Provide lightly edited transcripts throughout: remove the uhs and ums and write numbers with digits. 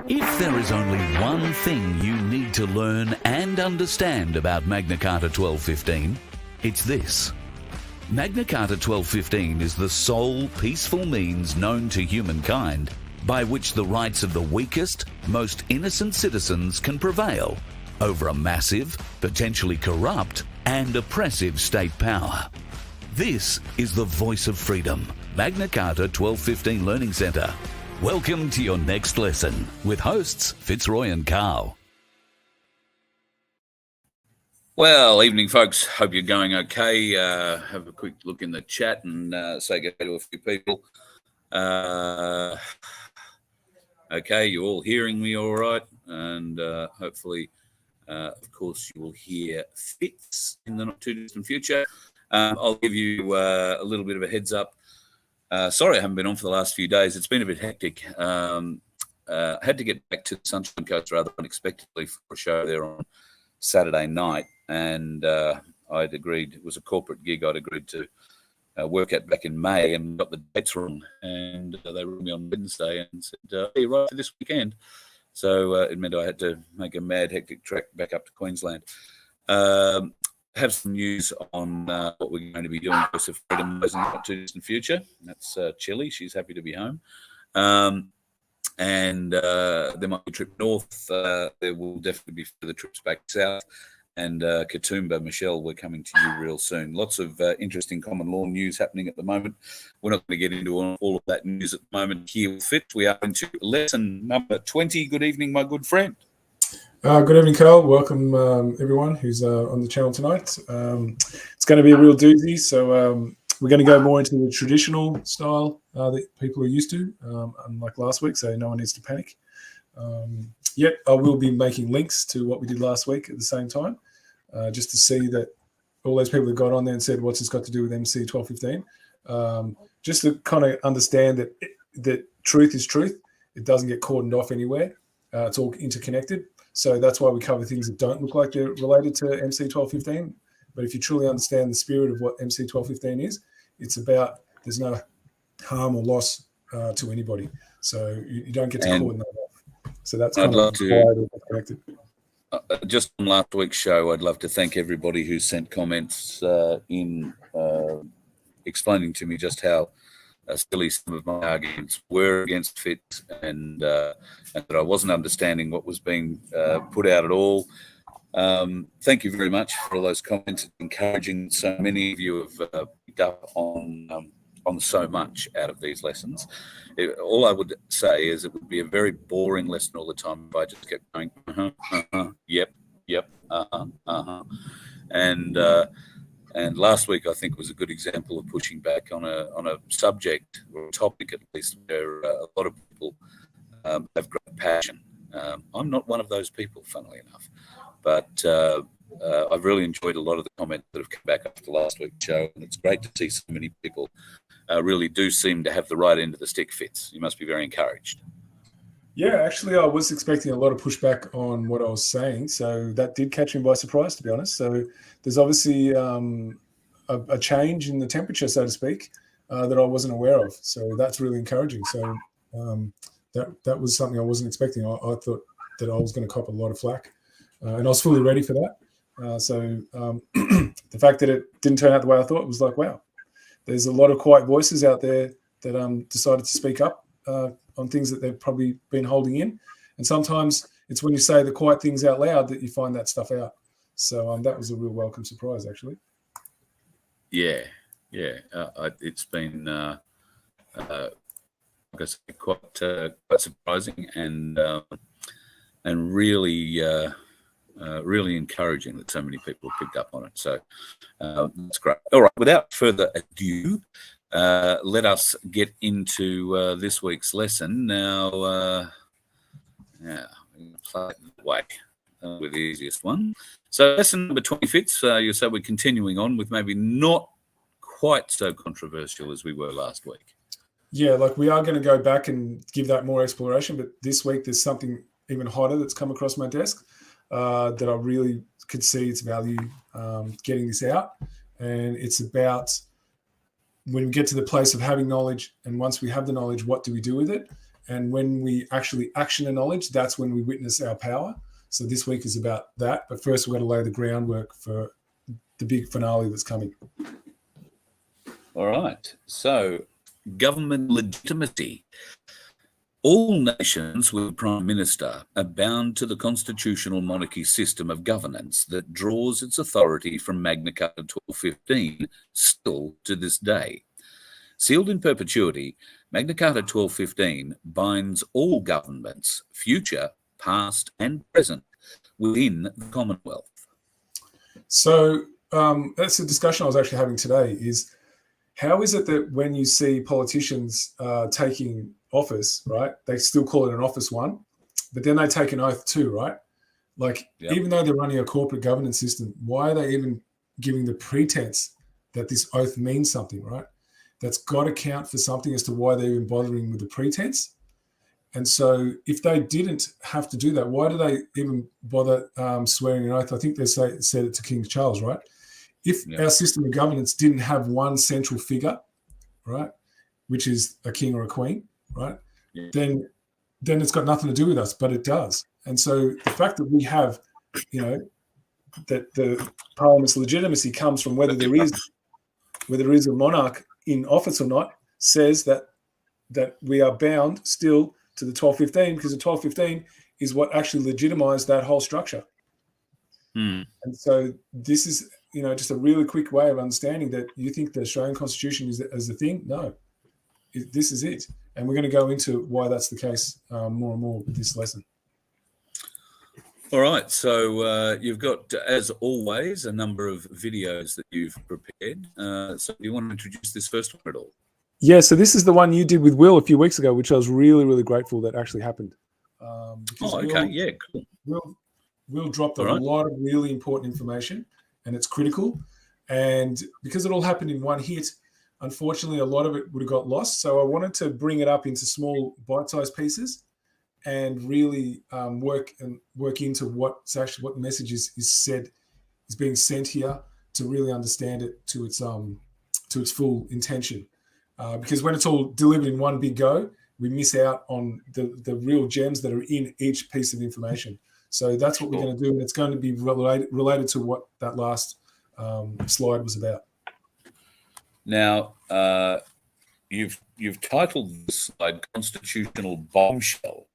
If there is only one thing you need to learn and understand about Magna Carta 1215, it's this. Magna Carta 1215 is the sole peaceful means known to humankind by which the rights of the weakest, most innocent citizens can prevail over a massive, potentially corrupt and oppressive state power. This is the voice of freedom, Magna Carta 1215 Learning Centre. Welcome to your next lesson with hosts Fitzroy and Carl. Well, evening, folks. Hope you're going okay. Have a quick look in the chat and say good day to a few people. Okay, you're all hearing me all right, and hopefully, of course, you will hear Fitz in the not too distant future. I'll give you a little bit of a heads up. Sorry I haven't been on for the last few days. It's been a bit hectic. Had to get back to the Sunshine Coast rather unexpectedly for a show there on Saturday night, and I'd agreed, it was a corporate gig I'd agreed to work at back in May, and got the dates wrong, and they rang me on Wednesday and said, hey, right for this weekend. So it meant I had to make a mad hectic trek back up to Queensland. Have some news on what we're going to be doing for Freedom in the not too distant future. That's Chile. She's happy to be home. And there might be a trip north. There will definitely be further trips back south. And Katoomba, Michelle, we're coming to you real soon. Lots of interesting common law news happening at the moment. We're not going to get into all of that news at the moment here with Fit. We are into lesson number 20. Good evening, my good friend. Good evening, Carl. Welcome, everyone who's on the channel tonight. It's going to be a real doozy. So we're going to go more into the traditional style that people are used to, unlike last week, so no one needs to panic. Yet I will be making links to what we did last week at the same time, just to see that all those people that got on there and said, what's this got to do with MC 1215? Just to kind of understand that truth is truth. It doesn't get cordoned off anywhere. It's all interconnected. So that's why we cover things that don't look like they're related to MC 1215. But if you truly understand the spirit of what MC 1215 is, it's about there's no harm or loss to anybody. So you don't get to cordon that off. So that's kind of why it's connected. Just on last week's show, I'd love to thank everybody who sent comments in explaining to me just how silly some of my arguments were against Fit, and that I wasn't understanding what was being put out at all. Thank you very much for all those comments. It's encouraging. So many of you have picked up on so much out of these lessons. All I would say is it would be a very boring lesson all the time if I just kept going, yep, and last week I think was a good example of pushing back on a subject or a topic at least where a lot of people have great passion. I'm not one of those people, funnily enough, but I've really enjoyed a lot of the comments that have come back after last week's show, and it's great to see so many people really do seem to have the right end of the stick. Fits. You must be very encouraged. Yeah, actually, I was expecting a lot of pushback on what I was saying, so that did catch me by surprise, to be honest. So there's obviously a change in the temperature, so to speak, that I wasn't aware of. So that's really encouraging. So that was something I wasn't expecting. I thought that I was going to cop a lot of flack, and I was fully ready for that. So the fact that it didn't turn out the way I thought was like, wow, there's a lot of quiet voices out there that decided to speak up on things that they've probably been holding in. And sometimes it's when you say the quiet things out loud that you find that stuff out. So that was a real welcome surprise, actually. Yeah. It's been, like I say, quite surprising and really, really encouraging that so many people have picked up on it. So that's great. All right, without further ado, let us get into this week's lesson. Now, we're going to play it that way with the easiest one. So lesson number 20 Fits. You'll say we're continuing on with maybe not quite so controversial as we were last week. Yeah, like we are going to go back and give that more exploration, but this week there's something even hotter that's come across my desk that I really could see its value getting this out. And it's about when we get to the place of having knowledge, and once we have the knowledge, what do we do with it? And when we actually action a knowledge, that's when we witness our power. So this week is about that. But first, we've got to lay the groundwork for the big finale that's coming. All right. So, government legitimacy. All nations with a prime minister are bound to the constitutional monarchy system of governance that draws its authority from Magna Carta 1215 still to this day. Sealed in perpetuity, Magna Carta 1215 binds all governments, future, past and present, within the Commonwealth. So that's a discussion I was actually having today, is how is it that when you see politicians taking office, right, they still call it an office one, but then they take an oath too, right? Like, even though they're running a corporate governance system, why are they even giving the pretense that this oath means something, right? That's got to count for something as to why they're even bothering with the pretense. And so if they didn't have to do that, why do they even bother swearing an oath? I think they said it to King Charles, right? If our system of governance didn't have one central figure, right, which is a king or a queen, right, then it's got nothing to do with us, but it does. And so the fact that we have, that the Parliament's legitimacy comes from whether there is a monarch in office or not, says that we are bound still to the 1215, because the 1215 is what actually legitimized that whole structure. And so this is, just a really quick way of understanding that you think the Australian Constitution is the thing. No, this is it. And we're going to go into why that's the case more and more with this lesson. All right. So you've got, as always, a number of videos that you've prepared. So do you want to introduce this first one at all? Yeah. So this is the one you did with Will a few weeks ago, which I was really, really grateful that actually happened. Cool. Will dropped a lot of really important information, and it's critical. And because it all happened in one hit, unfortunately, a lot of it would have got lost. So I wanted to bring it up into small bite-sized pieces and really work into what message is being sent here, to really understand it to its full intention. Because when it's all delivered in one big go, we miss out on the real gems that are in each piece of information. So that's what we're going to do, and it's going to be related to what that last slide was about. Now, you've titled this slide "Constitutional Bombshell."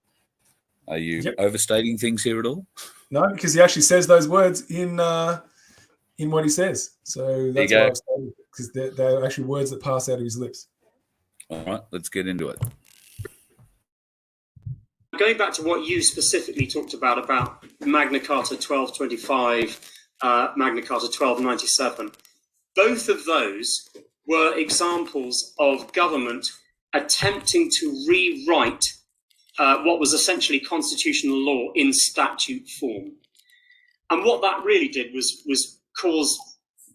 Are you overstating things here at all? No, because he actually says those words in what he says. So that's why I've stated, because they're actually words that pass out of his lips. All right, let's get into it. Going back to what you specifically talked about Magna Carta 1225, Magna Carta 1297, both of those were examples of government attempting to rewrite what was essentially constitutional law in statute form. And what that really did was cause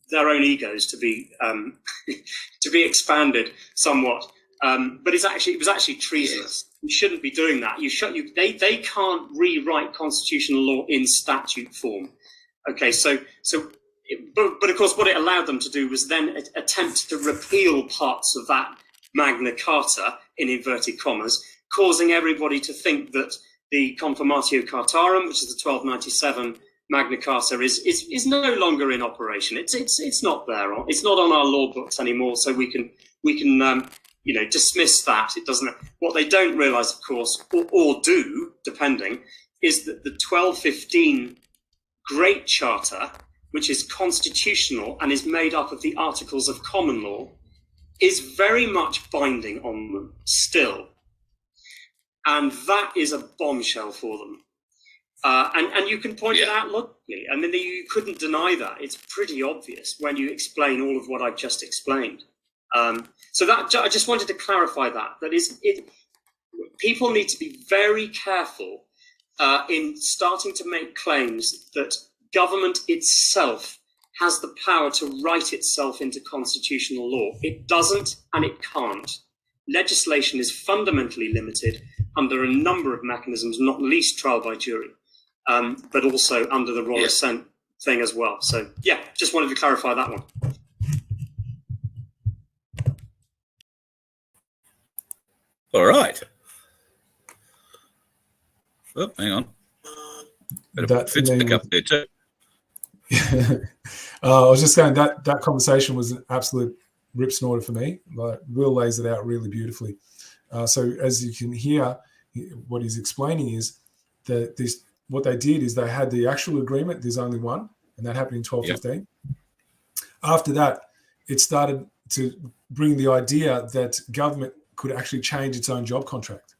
their own egos to be to be expanded somewhat. But it was actually treasonous. You shouldn't be doing that. They can't rewrite constitutional law in statute form. Okay, but of course, what it allowed them to do was then attempt to repeal parts of that Magna Carta, in inverted commas, causing everybody to think that the Confirmatio Cartarum, which is the 1297 Magna Carta, is no longer in operation. It's not there. It's not on our law books anymore. So we can dismiss that. It doesn't. What they don't realise, of course, or do, depending, is that the 1215 Great Charter, which is constitutional and is made up of the Articles of Common Law, is very much binding on them still. And that is a bombshell for them. And you can point it out logically. I mean, you couldn't deny that. It's pretty obvious when you explain all of what I've just explained. So that I just wanted to clarify that. People need to be very careful in starting to make claims that government itself has the power to write itself into constitutional law. It doesn't, and it can't. Legislation is fundamentally limited under a number of mechanisms, not least trial by jury, but also under the royal assent thing as well. So, just wanted to clarify that one. All right. Oh, hang on. Better That put Fitz back up there too. I was just saying that conversation was an absolute rip snorter for me. Like, Will lays it out really beautifully. So as you can hear, what he's explaining is that what they did is they had the actual agreement. There's only one, and that happened in 1215. Yep. After that, it started to bring the idea that government could actually change its own job contract.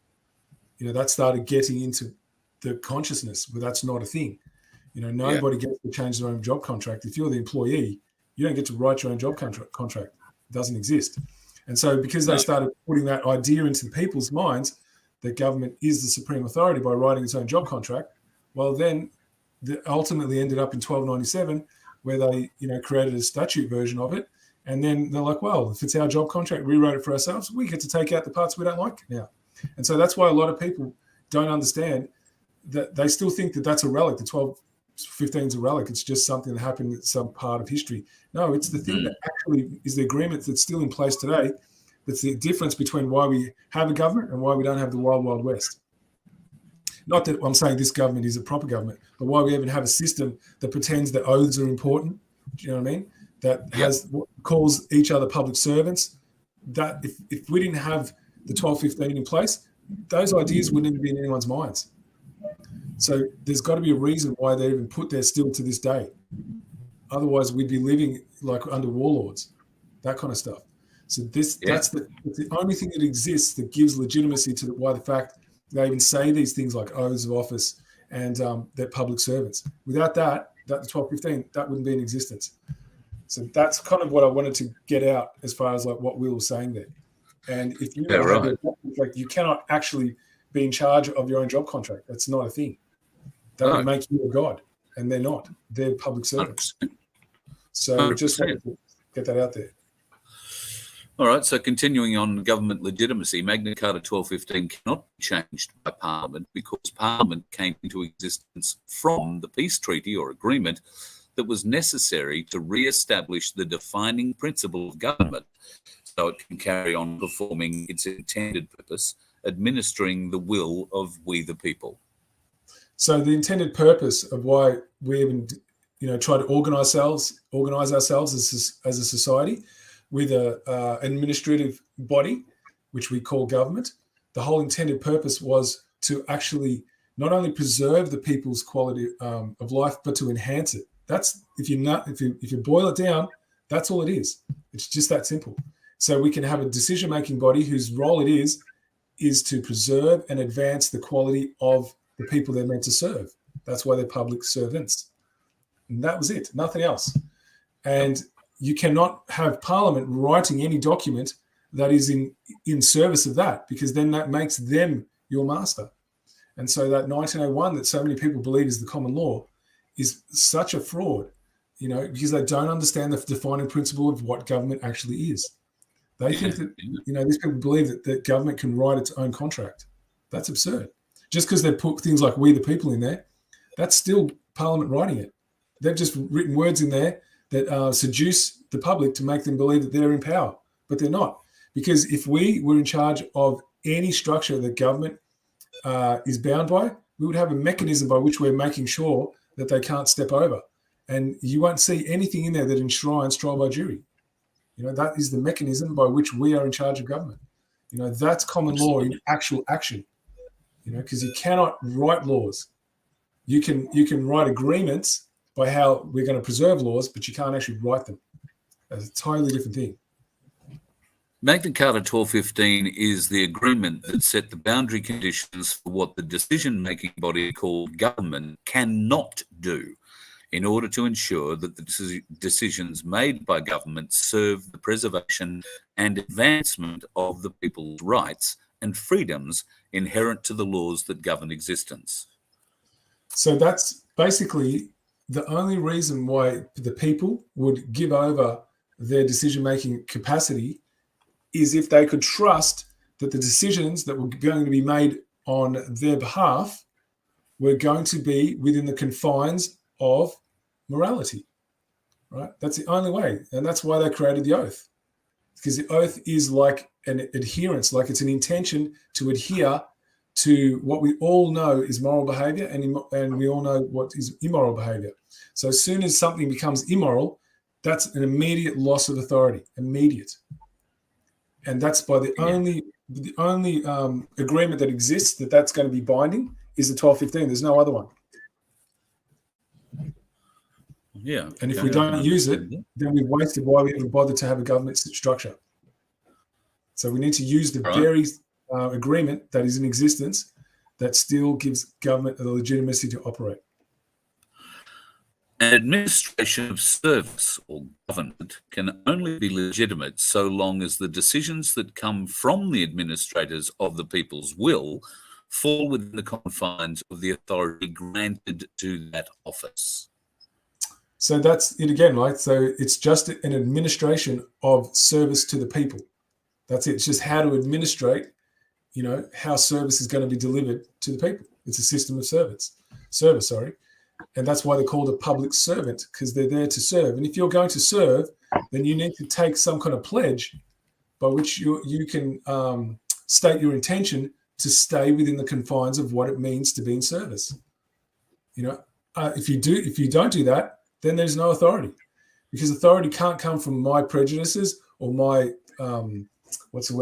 That started getting into the consciousness where that's not a thing. Nobody gets to change their own job contract. If you're the employee, you don't get to write your own job contract. It doesn't exist. And so because they started putting that idea into the people's minds that government is the supreme authority by writing its own job contract, well, then ultimately ended up in 1297 where they, created a statute version of it. And then they're like, well, if it's our job contract, we wrote it for ourselves, we get to take out the parts we don't like now. And so that's why a lot of people don't understand that. They still think that that's a relic. The 1215 is a relic. It's just something that happened in some part of history. No, it's the thing that actually is the agreement that's still in place today. That's the difference between why we have a government and why we don't have the wild, wild west. Not that I'm saying this government is a proper government, but why we even have a system that pretends that oaths are important. Do you know what I mean? That calls each other public servants. That if we didn't have the 1215 in place, those ideas wouldn't even be in anyone's minds. So there's got to be a reason why they even put there still to this day. Otherwise, we'd be living like under warlords, that kind of stuff. So that's the only thing that exists that gives legitimacy to why the fact they even say these things like oaths of office and they're public servants. Without that the 1215, that wouldn't be in existence. So that's kind of what I wanted to get out as far as like what Will was saying there. And if you have your job contract, you cannot actually be in charge of your own job contract. That's not a thing. That would make you a god, and they're not. They're public servants. 100%. So 100%. Just wanted to get that out there. All right, so continuing on government legitimacy, Magna Carta 1215 cannot be changed by Parliament because Parliament came into existence from the peace treaty or agreement that was necessary to re-establish the defining principle of government so it can carry on performing its intended purpose, administering the will of we the people. So the intended purpose of why we even, try to organise ourselves as a society with an administrative body, which we call government. The whole intended purpose was to actually not only preserve the people's quality of life, but to enhance it. That's if you boil it down, that's all it is. It's just that simple. So we can have a decision-making body whose role it is to preserve and advance the quality of the people they're meant to serve. That's why they're public servants. And that was it, nothing else. And you cannot have Parliament writing any document that is in service of that, because then that makes them your master. And so that 1901 that so many people believe is the common law is such a fraud, because they don't understand the defining principle of what government actually is. They think that, these people believe that government can write its own contract. That's absurd. Just because they put things like we the people in there, that's still Parliament writing it. They've just written words in there that seduce the public to make them believe that they're in power, but they're not. Because if we were in charge of any structure that government is bound by, we would have a mechanism by which we're making sure that they can't step over. And you won't see anything in there that enshrines trial by jury. That is the mechanism by which we are in charge of government. That's common law in actual action. Because you cannot write laws. You can write agreements by how we're going to preserve laws, but you can't actually write them. That's a totally different thing. Magna Carta 1215 is the agreement that set the boundary conditions for what the decision-making body called government cannot do in order to ensure that the decisions made by government serve the preservation and advancement of the people's rights and freedoms inherent to the laws that govern existence. So that's basically the only reason why the people would give over their decision-making capacity is if they could trust that the decisions that were going to be made on their behalf were going to be within the confines of morality, right? That's the only way. And that's why they created the oath, because the oath is like an adherence, like it's an intention to adhere to what we all know is moral behavior, and we all know what is immoral behavior. So as soon as something becomes immoral, that's an immediate loss of authority, immediate. And that's by the only agreement that exists that's going to be binding is the 1215. There's no other one. Yeah. And if we don't use it, then we've wasted why we even bothered to have a government structure. So we need to use the very agreement that is in existence that still gives government the legitimacy to operate. An administration of service or government can only be legitimate so long as the decisions that come from the administrators of the people's will fall within the confines of the authority granted to that office. So that's it again, right? So it's just an administration of service to the people. That's it. It's just how to administrate, how service is going to be delivered to the people. It's a system of service, and that's why they're called a public servant, because they're there to serve. And if you're going to serve, then you need to take some kind of pledge by which you can state your intention to stay within the confines of what it means to be in service. If you don't do that, then there's no authority, because authority can't come from my prejudices or my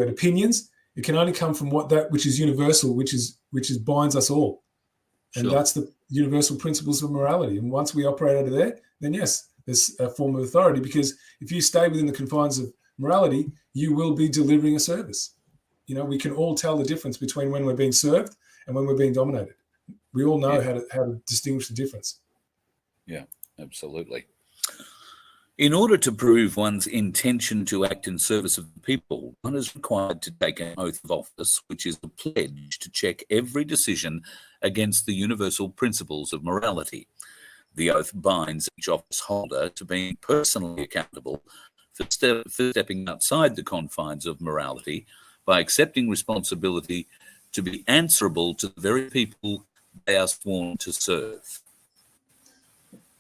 opinions. It can only come from which is universal, which binds us all. And that's the universal principles of morality. And once we operate out of there, then yes, there's a form of authority, because if you stay within the confines of morality, you will be delivering a service. We can all tell the difference between when we're being served and when we're being dominated. We all know how to distinguish the difference. Yeah, absolutely. In order to prove one's intention to act in service of the people, one is required to take an oath of office, which is a pledge to check every decision against the universal principles of morality. The oath binds each office holder to being personally accountable for stepping outside the confines of morality by accepting responsibility to be answerable to the very people they are sworn to serve.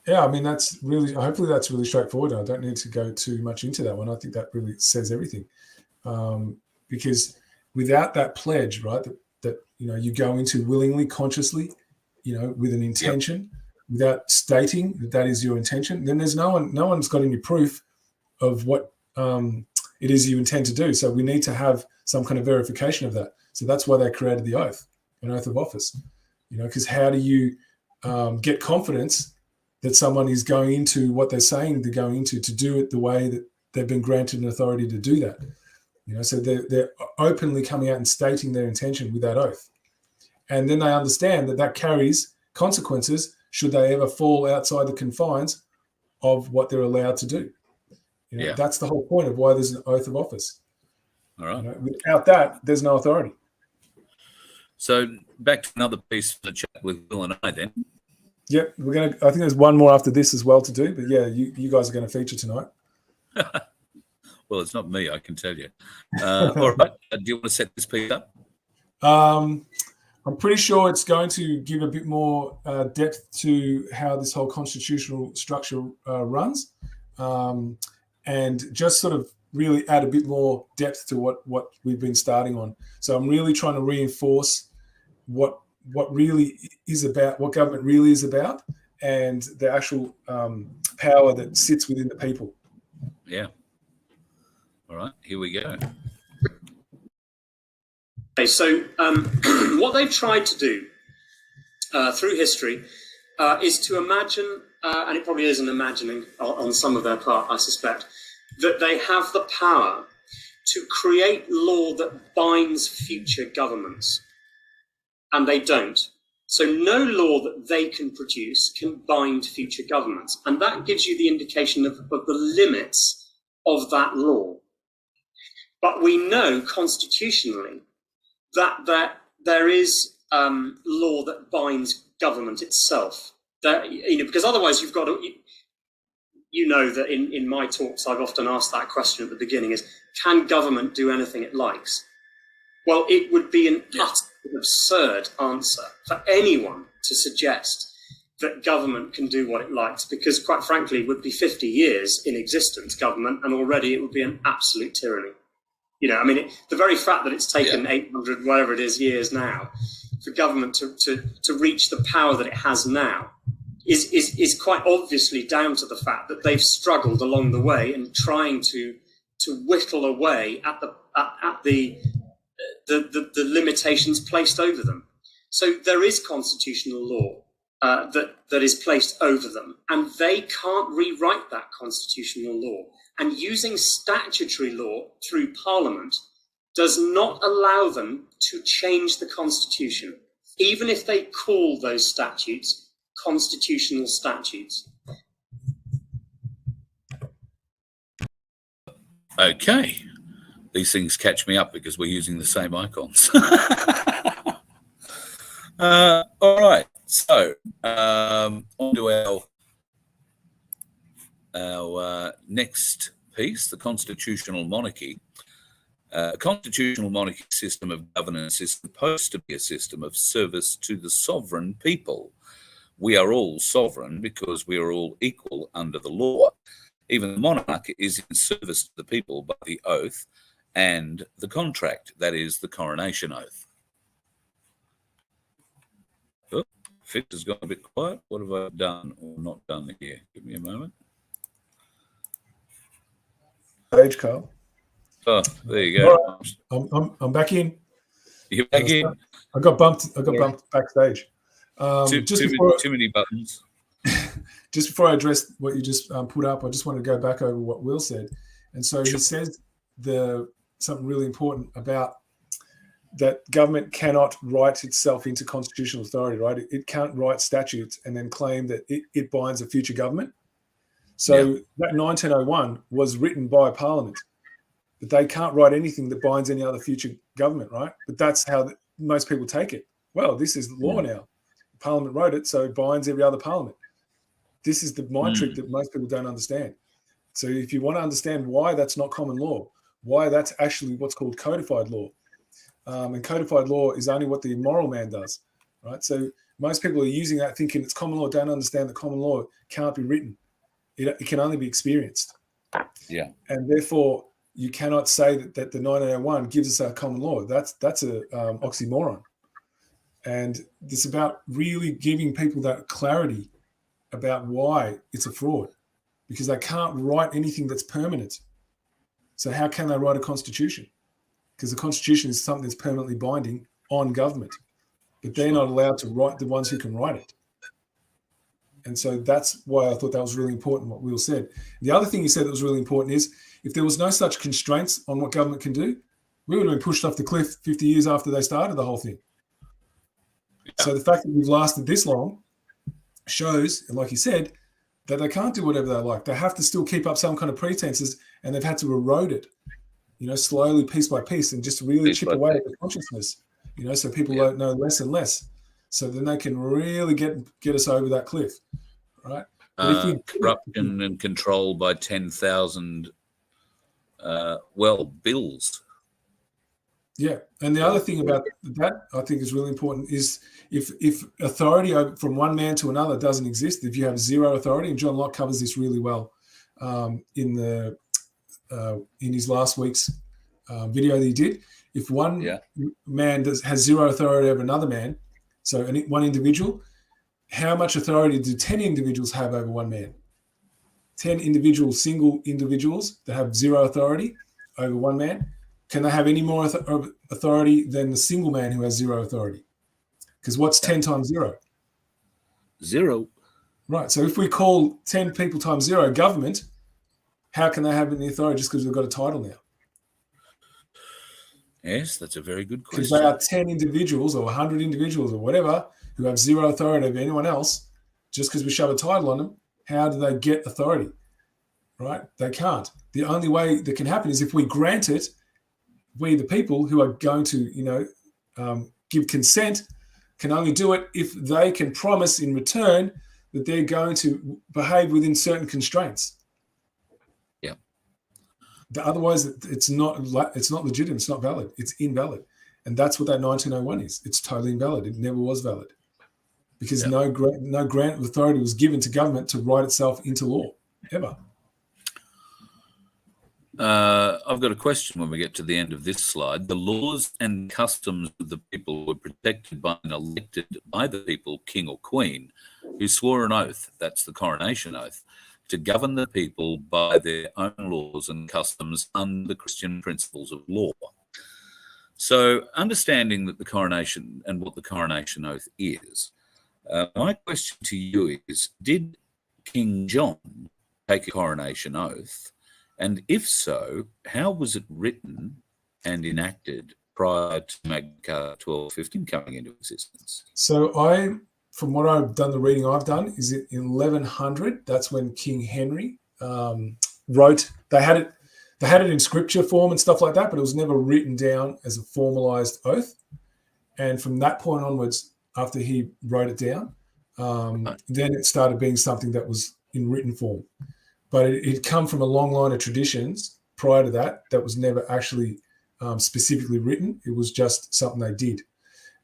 Yeah, I mean, hopefully that's really straightforward. I don't need to go too much into that one. I think that really says everything. Because without that pledge, right, that you go into willingly, consciously, with an intention, without stating that is your intention, then there's no one's got any proof of what it is you intend to do. So we need to have some kind of verification of that. So that's why they created the oath, an oath of office. Because how do you get confidence that someone is going into what they're saying they're going into to do it the way that they've been granted an authority to do that? So they're openly coming out and stating their intention with that oath. And then they understand that carries consequences should they ever fall outside the confines of what they're allowed to do. That's the whole point of why there's an oath of office. All right. Without that, there's no authority. So back to another piece for the chat with Will and I then. Yep, I think there's one more after this as well to do, but yeah, you guys are going to feature tonight. Well, it's not me, I can tell you. All right, do you want to set this piece up? I'm pretty sure it's going to give a bit more depth to how this whole constitutional structure runs, and just sort of really add a bit more depth to what we've been starting on. So I'm really trying to reinforce what really is about, what government really is about, and the actual power that sits within the people. Yeah. All right, here we go. Okay, so what they've tried to do through history is to imagine, and it probably is an imagining on some of their part, I suspect, that they have the power to create law that binds future governments. And they don't. So no law that they can produce can bind future governments. And that gives you the indication of the limits of that law. But we know constitutionally that there is law that binds government itself. That, because otherwise you've got to, that in my talks I've often asked that question at the beginning is, can government do anything it likes? Well, it would be an utterly absurd answer for anyone to suggest that government can do what it likes, because quite frankly, it would be 50 years in existence, government, and already it would be an absolute tyranny. The very fact that it's taken 800, whatever it is, years now, for government to reach the power that it has now is quite obviously down to the fact that they've struggled along the way and trying to whittle away at the limitations placed over them. So there is constitutional law that is placed over them, and they can't rewrite that constitutional law. And using statutory law through Parliament does not allow them to change the Constitution, even if they call those statutes constitutional statutes. Okay. These things catch me up because we're using the same icons. All right. So on to our next piece, the constitutional monarchy. A constitutional monarchy system of governance is supposed to be a system of service to the sovereign people. We are all sovereign because we are all equal under the law. Even the monarch is in service to the people by the oath and the contract, that is, the coronation oath. Oh, Fitz has gone a bit quiet. What have I done or not done here? Give me a moment. Stage, Carl. Oh, there you go. Right. I'm back in. You're back in. I got bumped backstage. Too many buttons. Just before I address what you just put up, I just want to go back over what Will said. And so he says something really important about that government cannot write itself into constitutional authority, right? It can't write statutes and then claim that it binds a future government. So that 1901 was written by Parliament, but they can't write anything that binds any other future government, right? But that's how most people take it. Well, this is law now. Parliament wrote it, so it binds every other parliament. This is the mind trick that most people don't understand. So if you want to understand why that's not common law, why that's actually what's called codified law, and codified law is only what the immoral man does, right? So most people are using that thinking it's common law, don't understand that common law can't be written. It can only be experienced. Yeah. And therefore, you cannot say that the 1901 gives us our common law. That's a oxymoron. And it's about really giving people that clarity about why it's a fraud, because they can't write anything that's permanent. So how can they write a constitution? Because the constitution is something that's permanently binding on government, but they're not allowed to write, the ones who can write it. And so that's why I thought that was really important, what Will said. The other thing he said that was really important is if there was no such constraints on what government can do, we would have been pushed off the cliff 50 years after they started the whole thing. Yeah. So the fact that we've lasted this long shows, and like he said, that they can't do whatever they like. They have to still keep up some kind of pretenses, and they've had to erode it, slowly, piece by piece, and just really chip away at the consciousness, so people don't know less and less. So then they can really get us over that cliff, right? Corruption and control by 10,000, bills. Yeah, and the other thing about that I think is really important is if authority from one man to another doesn't exist, if you have zero authority, and John Locke covers this really well in his last week's video that he did. If one man has zero authority over another man, so one individual, how much authority do 10 individuals have over one man? 10 single individuals that have zero authority over one man. Can they have any more authority than the single man who has zero authority? Because what's 10 times 0? 0. Right. So if we call 10 people times 0 government, how can they have any authority just because they've got a title now? Yes, that's a very good question. Because they are 10 individuals or 100 individuals or whatever who have zero authority over anyone else, just because we shove a title on them, how do they get authority? Right? They can't. The only way that can happen is if we grant it. We, the people who are going to, give consent, can only do it if they can promise in return that they're going to behave within certain constraints. Yeah. Otherwise, it's not legitimate. It's not valid. It's invalid, and that's what that 1901 is. It's totally invalid. It never was valid because no grant of authority was given to government to write itself into law ever. I've got a question when we get to the end of this slide. The laws and customs of the people were protected by an elected by the people king or queen who swore an oath, that's the coronation oath, to govern the people by their own laws and customs under the Christian principles of law. So understanding that the coronation and what the coronation oath is, my question to you is, did King John take a coronation oath? And if so, how was it written and enacted prior to Magna Carta 1215 coming into existence? So from what I've done, the reading I've done, is it in 1100? That's when King Henry wrote. They had it in scripture form and stuff like that, but it was never written down as a formalized oath. And from that point onwards, after he wrote it down, then it started being something that was in written form. But it come from a long line of traditions prior to that was never actually specifically written. It was just something they did.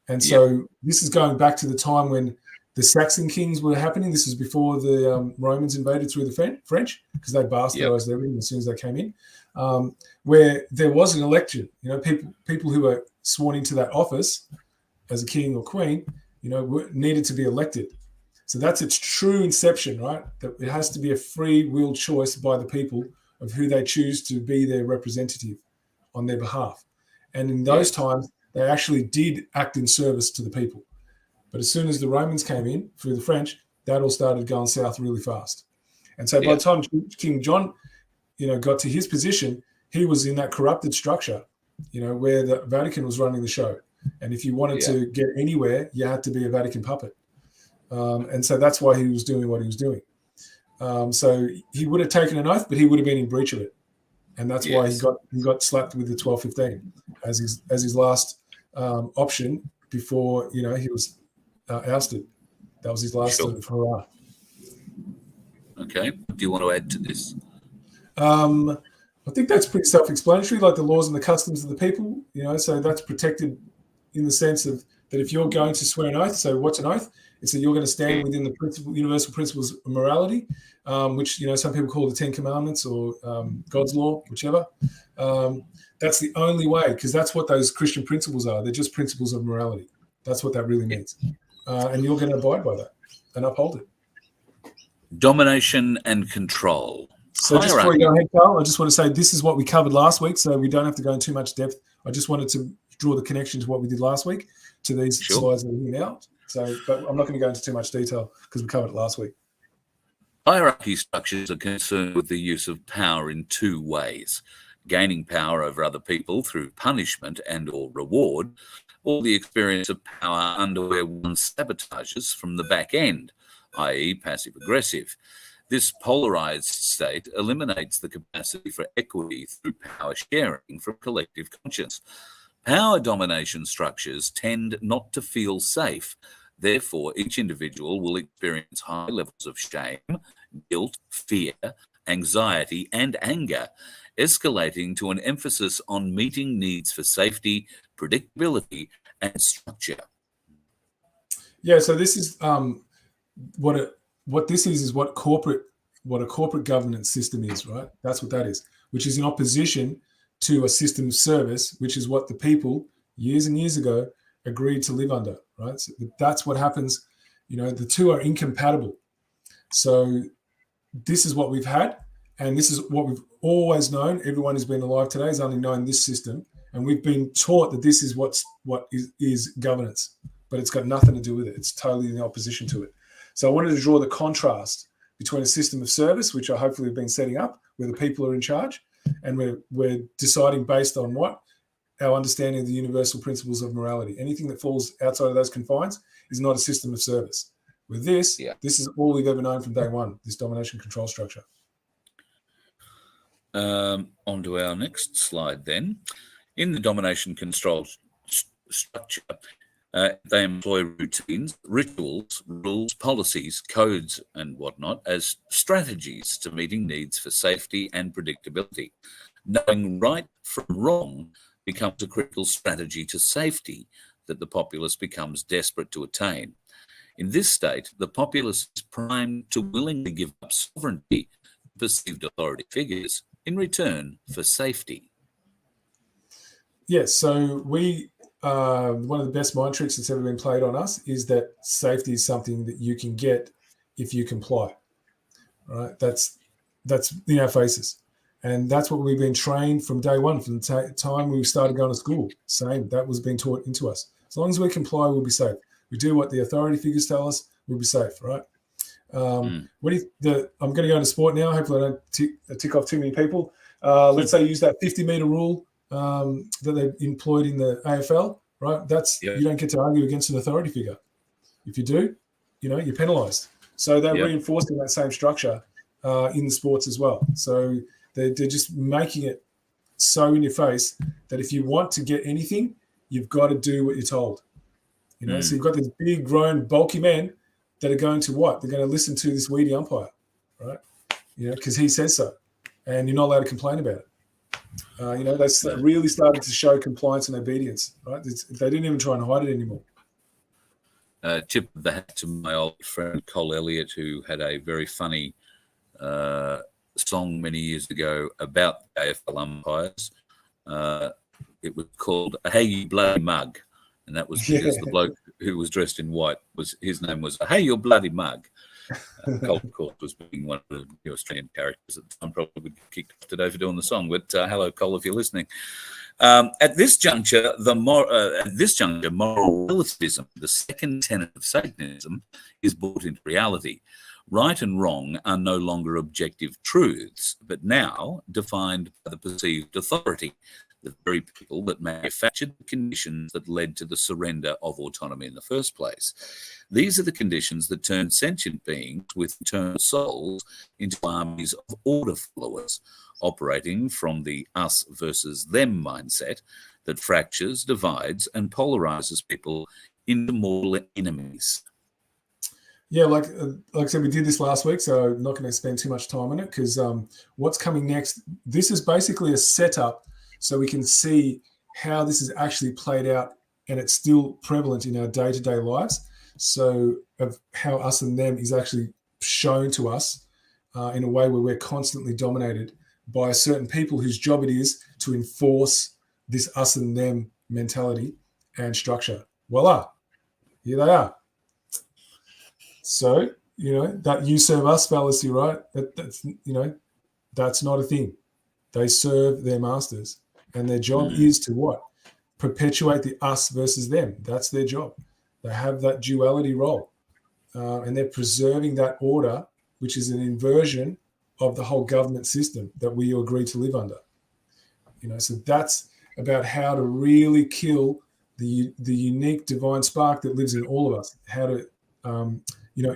And so this is going back to the time when the Saxon kings were happening. This was before the Romans invaded through the French, because they bastardized everything as soon as they came in, where there was an election. People who were sworn into that office as a king or queen, needed to be elected. So that's its true inception, right? That it has to be a free will choice by the people of who they choose to be their representative on their behalf. And in those times, they actually did act in service to the people. But as soon as the Romans came in through the French, that all started going south really fast. And so by the time King John, got to his position, he was in that corrupted structure, where the Vatican was running the show. And if you wanted to get anywhere, you had to be a Vatican puppet. And so that's why he was doing what he was doing. So he would have taken an oath, but he would have been in breach of it. And that's why he got slapped with the 1215 as his last option before he was ousted. That was his last sort of hurrah. Okay. Do you want to add to this? I think that's pretty self-explanatory, like the laws and the customs of the people. So that's protected in the sense of that if you're going to swear an oath. So what's an oath? It's that you're going to stand within the universal principles of morality, which some people call the Ten Commandments or God's law, whichever. That's the only way, because that's what those Christian principles are. They're just principles of morality. That's what that really means. And you're going to abide by that and uphold it. Domination and control. So just before you go ahead, Carl, I just want to say this is what we covered last week, so we don't have to go in too much depth. I just wanted to draw the connection to what we did last week to these slides that are here now. So, but I'm not going to go into too much detail because we covered it last week. Hierarchy structures are concerned with the use of power in two ways: gaining power over other people through punishment and or reward, or the experience of power under where one sabotages from the back end, i.e. passive-aggressive. This polarized state eliminates the capacity for equity through power sharing from collective conscience. Power domination structures tend not to feel safe. Therefore, each individual will experience high levels of shame, guilt, fear, anxiety, and anger, escalating to an emphasis on meeting needs for safety, predictability, and structure. Yeah, so this is what a corporate governance system is, right? That's what that is, which is in opposition to a system of service, which is what the people years and years ago agreed to live under, right? So that's what happens. The two are incompatible. So this is what we've had, and this is what we've always known. Everyone who's been alive today has only known this system, and we've been taught that this is what is governance, but it's got nothing to do with it. It's totally in opposition to it. So I wanted to draw the contrast between a system of service, which I hopefully have been setting up, where the people are in charge, and we're deciding based on what? Our understanding of the universal principles of morality. Anything that falls outside of those confines is not a system of service. With this, this is all we've ever known from day one, this domination control structure. On to our next slide then. In the domination control structure, they employ routines, rituals, rules, policies, codes, and whatnot as strategies to meeting needs for safety and predictability. Knowing right from wrong becomes a critical strategy to safety that the populace becomes desperate to attain. In this state, the populace is primed to willingly give up sovereignty to perceived authority figures. in return for safety? Yes, so we one of the best mind tricks that's ever been played on us is that safety is something that you can get if you comply. Right? That's in our faces, and that's what we've been trained from day one, from the time we started going to school. Same, that was being taught into us. As long as we comply, we'll be safe. We do what the authority figures tell us, we'll be safe, right? I'm going to go into sport now. Hopefully, I don't tick off too many people. Let's say use that 50-meter rule that they've employed in the AFL, right? You don't get to argue against an authority figure. If you do, you're penalised. So they're reinforcing that same structure in the sports as well. So they're just making it so in your face that if you want to get anything, you've got to do what you're told. So you've got these big, grown, bulky men that are going to what? They're going to listen to this weedy umpire, right? Because he says so, and you're not allowed to complain about it. They really started to show compliance and obedience, right? They didn't even try and hide it anymore. Tip of the hat to my old friend Col Elliott, who had a very funny song many years ago about AFL umpires. It was called "Hey You Bloody Mug," and that was because the bloke who was dressed in white his name was "Hey You Bloody Mug." Col, of course, was being one of the Australian characters at the time. Probably would get kicked off today for doing the song, but hello, Col, if you're listening. At this juncture, moral relativism, the second tenet of Satanism, is brought into reality. Right and wrong are no longer objective truths, but now defined by the perceived authority, the very people that manufactured the conditions that led to the surrender of autonomy in the first place. These are the conditions that turn sentient beings with eternal souls into armies of order followers, operating from the us versus them mindset that fractures, divides, and polarizes people into mortal enemies. Yeah, like I said, we did this last week, so I'm not going to spend too much time on it because what's coming next, this is basically a setup so we can see how this is actually played out and it's still prevalent in our day-to-day lives. So of how us and them is actually shown to us in a way where we're constantly dominated by certain people whose job it is to enforce this us and them mentality and structure. Voila, here they are. So, that you serve us fallacy, right? That's not a thing. They serve their masters. And their job is to what? Perpetuate the us versus them. That's their job. They have that duality role. And they're preserving that order, which is an inversion of the whole government system that we agree to live under. So that's about how to really kill the unique divine spark that lives in all of us, how to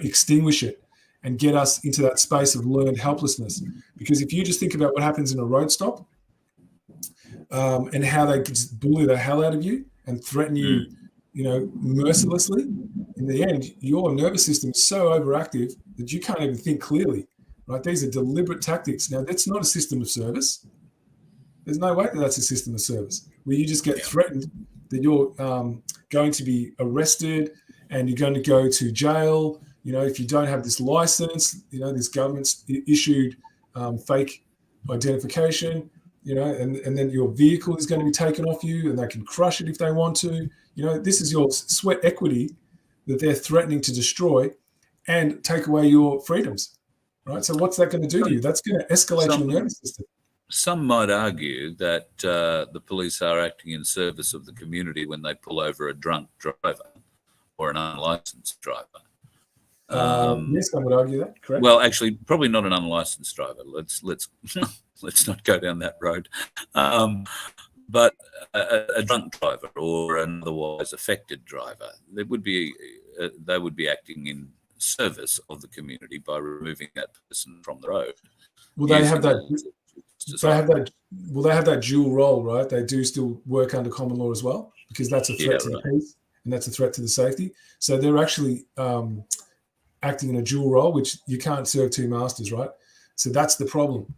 extinguish it and get us into that space of learned helplessness. Because if you just think about what happens in a road stop and how they just bully the hell out of you and threaten you, mercilessly, in the end, your nervous system is so overactive that you can't even think clearly, right? These are deliberate tactics. Now, that's not a system of service. There's no way that that's a system of service where you just get threatened that you're going to be arrested and you're going to go to jail, if you don't have this license, this government's issued fake identification, and then your vehicle is going to be taken off you and they can crush it if they want to. This is your sweat equity that they're threatening to destroy and take away your freedoms, right? So what's that going to do to you? That's going to escalate your nervous system. Some might argue that the police are acting in service of the community when they pull over a drunk driver or an unlicensed driver. Yes, I would argue that. Correct. Well, actually, probably not an unlicensed driver. Let's let's not go down that road. But a drunk driver or an otherwise affected driver, they would be acting in service of the community by removing that person from the road. Well, they have that. They have that dual role, right? They do still work under common law as well, because that's a threat to the peace and that's a threat to the safety. So they're actually acting in a dual role, which you can't serve two masters, right? So that's the problem.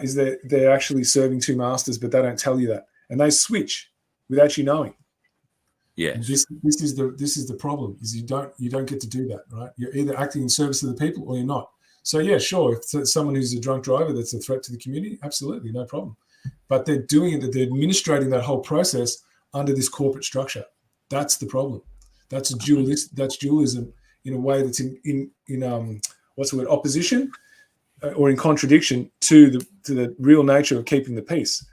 Is that they're actually serving two masters, but they don't tell you that, and they switch without you knowing. Yeah, this is the problem. Is you don't get to do that, right? You're either acting in service of the people or you're not. So yeah, sure, if it's someone who's a drunk driver that's a threat to the community, absolutely, no problem. But they're doing it, they're administrating that whole process under this corporate structure. That's the problem. That's dualism in a way that's in what's the word, opposition or in contradiction to the real nature of keeping the peace.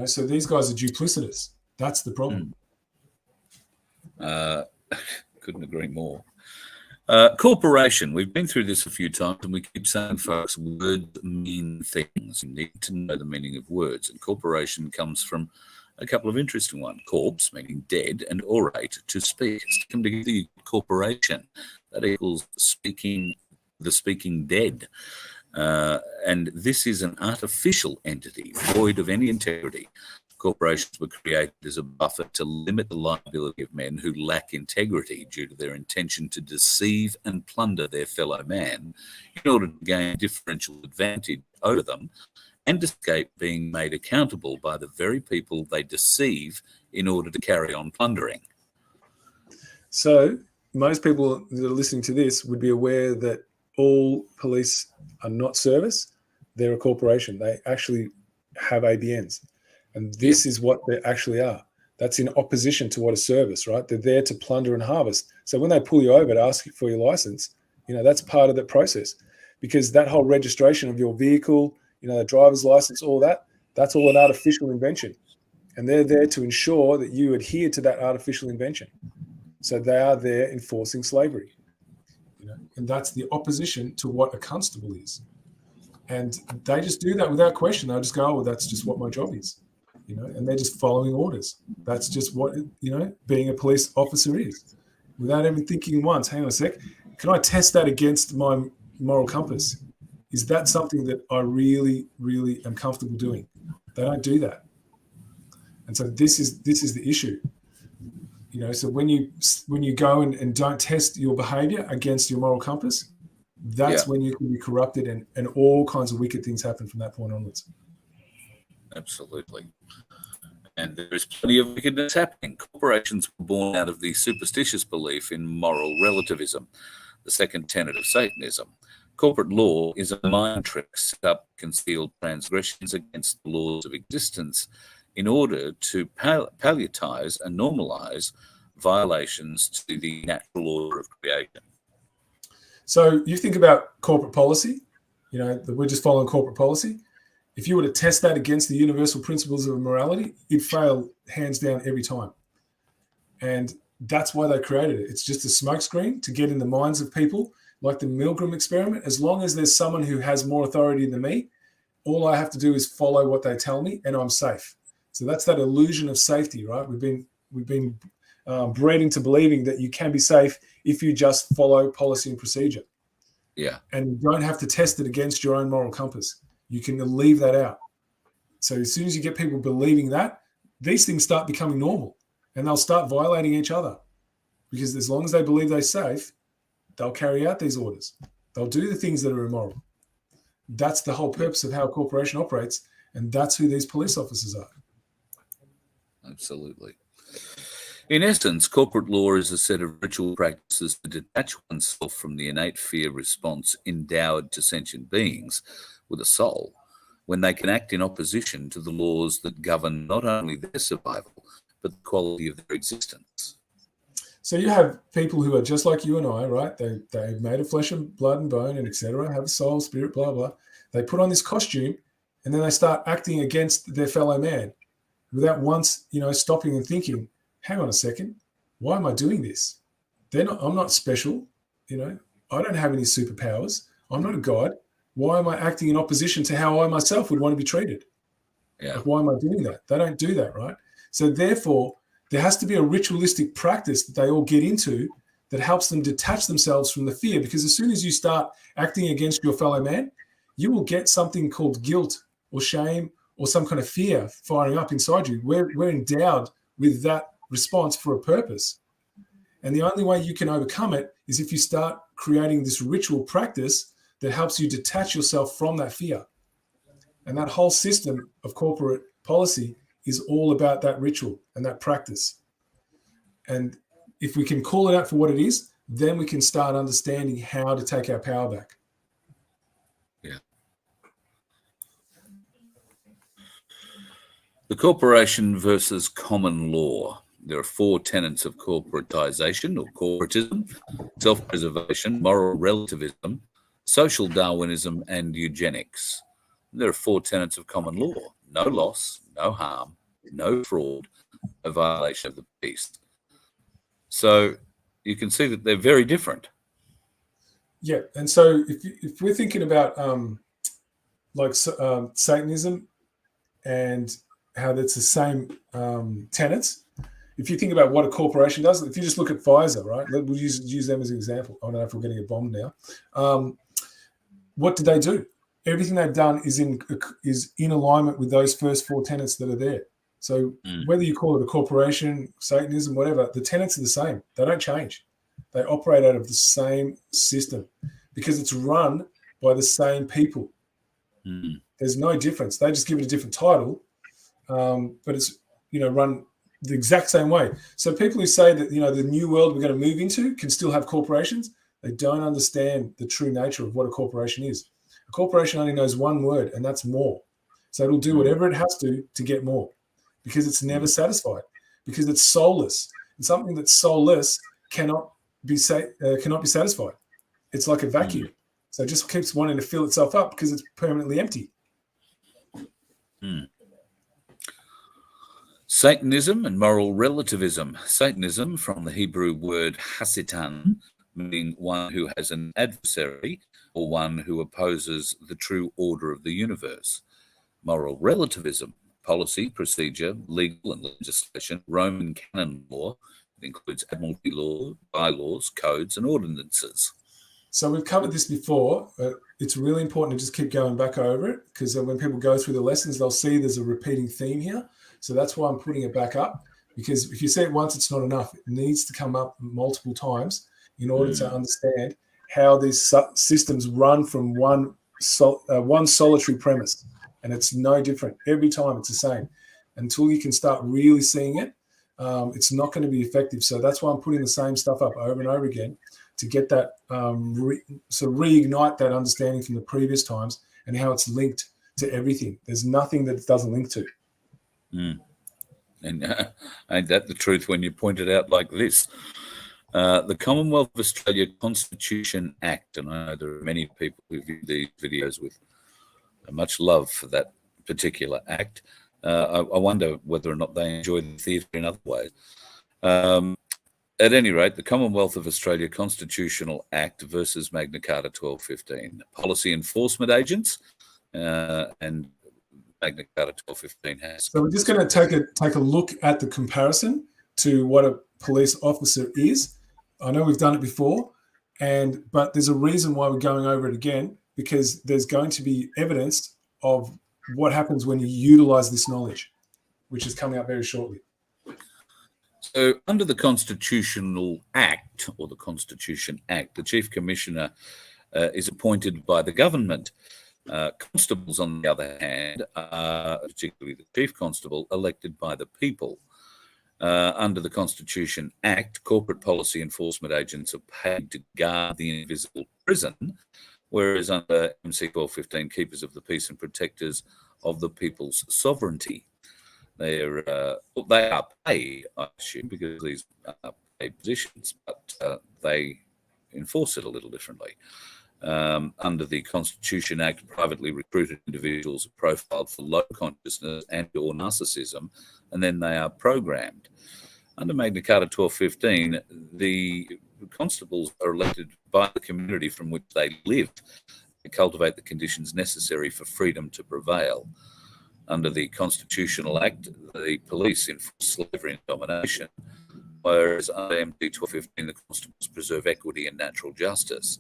So these guys are duplicitous. That's the problem. Couldn't agree more. Corporation. We've been through this a few times, and we keep saying, folks, words mean things. You need to know the meaning of words. And corporation comes from a couple of interesting ones. Corpse, meaning dead, and orate, to speak. Stick them together, corporation. That equals the speaking dead. And this is an artificial entity, void of any integrity. Corporations were created as a buffer to limit the liability of men who lack integrity due to their intention to deceive and plunder their fellow man in order to gain differential advantage over them and escape being made accountable by the very people they deceive in order to carry on plundering. So most people that are listening to this would be aware that all police are not service. They're a corporation. They actually have ABNs. And this is what they actually are. That's in opposition to what a service, right? They're there to plunder and harvest. So when they pull you over to ask you for your license, that's part of the process, because that whole registration of your vehicle, the driver's license, all that's all an artificial invention. And they're there to ensure that you adhere to that artificial invention. So they are there enforcing slavery, and that's the opposition to what a constable is. And they just do that without question. They'll just go, oh, well, that's just what my job is. And they're just following orders. That's just what, being a police officer is, without even thinking once, hang on a sec, can I test that against my moral compass? Is that something that I really, really am comfortable doing? They don't do that. And so this is the issue. So when you go and don't test your behavior against your moral compass, that's when you can be corrupted and all kinds of wicked things happen from that point onwards. Absolutely. And there is plenty of wickedness happening. Corporations were born out of the superstitious belief in moral relativism, the second tenet of Satanism. Corporate law is a mind trick set up to conceal transgressions against the laws of existence in order to palliatize and normalize violations to the natural order of creation. So you think about corporate policy, that we're just following corporate policy. If you were to test that against the universal principles of morality, it'd fail hands down every time. And that's why they created it. It's just a smokescreen to get in the minds of people, like the Milgram experiment. As long as there's someone who has more authority than me, all I have to do is follow what they tell me and I'm safe. So that's that illusion of safety, right? We've been bred into believing that you can be safe if you just follow policy and procedure. Yeah. And you don't have to test it against your own moral compass. You can leave that out. So as soon as you get people believing that, these things start becoming normal and they'll start violating each other, because as long as they believe they're safe, they'll carry out these orders. They'll do the things that are immoral. That's the whole purpose of how a corporation operates, and that's who these police officers are. Absolutely. In essence, corporate law is a set of ritual practices to detach oneself from the innate fear response endowed to sentient beings with a soul, when they can act in opposition to the laws that govern not only their survival, but the quality of their existence. So you have people who are just like you and I, right? They're made of flesh and blood and bone and etc., have a soul, spirit, blah, blah. They put on this costume and then they start acting against their fellow man without once, stopping and thinking, hang on a second, why am I doing this? I'm not special, I don't have any superpowers. I'm not a god. Why am I acting in opposition to how I myself would want to be treated? Yeah. Like, why am I doing that? They don't do that, right? So therefore, there has to be a ritualistic practice that they all get into that helps them detach themselves from the fear, because as soon as you start acting against your fellow man, you will get something called guilt or shame or some kind of fear firing up inside you. We're endowed with that response for a purpose. And the only way you can overcome it is if you start creating this ritual practice that helps you detach yourself from that fear. And that whole system of corporate policy is all about that ritual and that practice. And if we can call it out for what it is, then we can start understanding how to take our power back. The corporation versus common law. There are four tenets of corporatisation or corporatism: self-preservation, moral relativism, social Darwinism, and eugenics. There are four tenets of common law: no loss, no harm, no fraud, no violation of the peace. So you can see that they're very different. Yeah, and so if we're thinking about Satanism and how that's the same tenets, if you think about what a corporation does, if you just look at Pfizer, right? We'll use them as an example. I don't know if we're getting a bomb now. What did they do? Everything they've done is in alignment with those first four tenets that are there. So whether you call it a corporation, Satanism, whatever, the tenets are the same. They don't change. They operate out of the same system because it's run by the same people. There's no difference. They just give it a different title, but it's run the exact same way. So people who say that the new world we're going to move into can still have corporations, they don't understand the true nature of what a corporation is. A corporation only knows one word, and that's more. So it'll do whatever it has to get more, because it's never satisfied, because it's soulless. And something that's soulless cannot be satisfied. It's like a vacuum. So it just keeps wanting to fill itself up because it's permanently empty. Satanism and moral relativism. Satanism, from the Hebrew word hasitan, meaning one who has an adversary or one who opposes the true order of the universe. Moral relativism, policy, procedure, legal and legislation, Roman canon law. It includes admiralty law, bylaws, codes, and ordinances. So we've covered this before. It's really important to just keep going back over it, because when people go through the lessons, they'll see there's a repeating theme here. So that's why I'm putting it back up, because if you say it once, it's not enough. It needs to come up multiple times in order to understand how these systems run from one solitary premise. And it's no different. Every time it's the same. Until you can start really seeing it, it's not going to be effective. So that's why I'm putting the same stuff up over and over again, to get that, reignite that understanding from the previous times and how it's linked to everything. There's nothing that it doesn't link to. And ain't that the truth when you point it out like this? The Commonwealth of Australia Constitution Act, and I know there are many people who view these videos with much love for that particular act. I wonder whether or not they enjoy the theatre in other ways. At any rate, the Commonwealth of Australia Constitutional Act versus Magna Carta 1215. Policy enforcement agents and Magna Carta 1215 has. So we're just going to take a look at the comparison to what a police officer is. I know we've done it before, but there's a reason why we're going over it again, because there's going to be evidence of what happens when you utilize this knowledge, which is coming up very shortly. So under the Constitutional Act, or the Constitution Act, the Chief Commissioner is appointed by the government. Constables, on the other hand, particularly the Chief Constable, elected by the people. Under the Constitution Act, corporate policy enforcement agents are paid to guard the invisible prison, whereas under MC 1215, keepers of the peace and protectors of the people's sovereignty. They are paid, I assume, because these are paid positions, but they enforce it a little differently. Under the Constitution Act, privately recruited individuals are profiled for low consciousness and or narcissism, and then they are programmed. Under Magna Carta 1215, the constables are elected by the community from which they live to cultivate the conditions necessary for freedom to prevail. Under the Constitutional Act, the police enforce slavery and domination, whereas under MT 1215, the constables preserve equity and natural justice.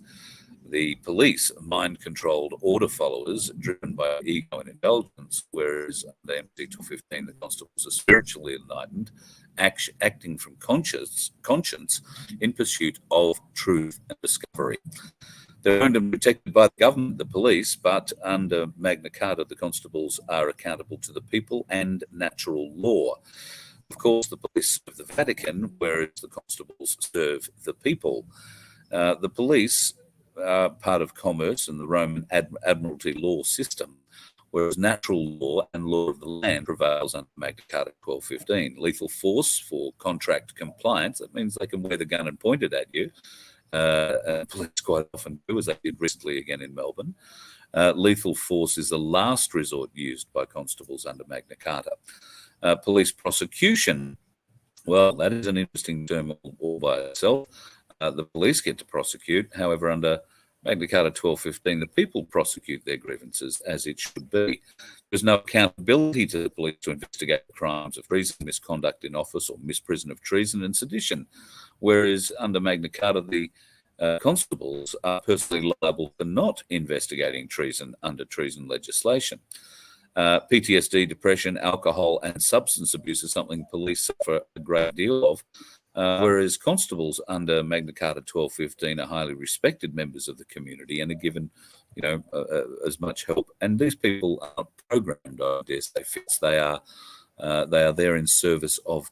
The police are mind-controlled order followers driven by ego and indulgence, whereas under MT 1215, the constables are spiritually enlightened, acting from conscience in pursuit of truth and discovery. They're owned and protected by the government, the police, but under Magna Carta, the constables are accountable to the people and natural law. Of course, the police serve the Vatican, whereas the constables serve the people. The police are part of commerce and the Roman admiralty law system, whereas natural law and law of the land prevails under Magna Carta 1215. Lethal force for contract compliance, that means they can wear the gun and point it at you. Police quite often do, as they did recently again in Melbourne. Lethal force is the last resort used by constables under Magna Carta. Police prosecution, well, that is an interesting term all by itself. The police get to prosecute. However, under Magna Carta 1215, the people prosecute their grievances as it should be. There's no accountability to the police to investigate crimes of treason, misconduct in office, or misprision of treason and sedition. Whereas under Magna Carta, the constables are personally liable for not investigating treason under treason legislation. PTSD, depression, alcohol, and substance abuse is something police suffer a great deal of, whereas constables under Magna Carta 1215 are highly respected members of the community and are given, as much help. And these people are programmed, I dare say, Fitz. They are there in service of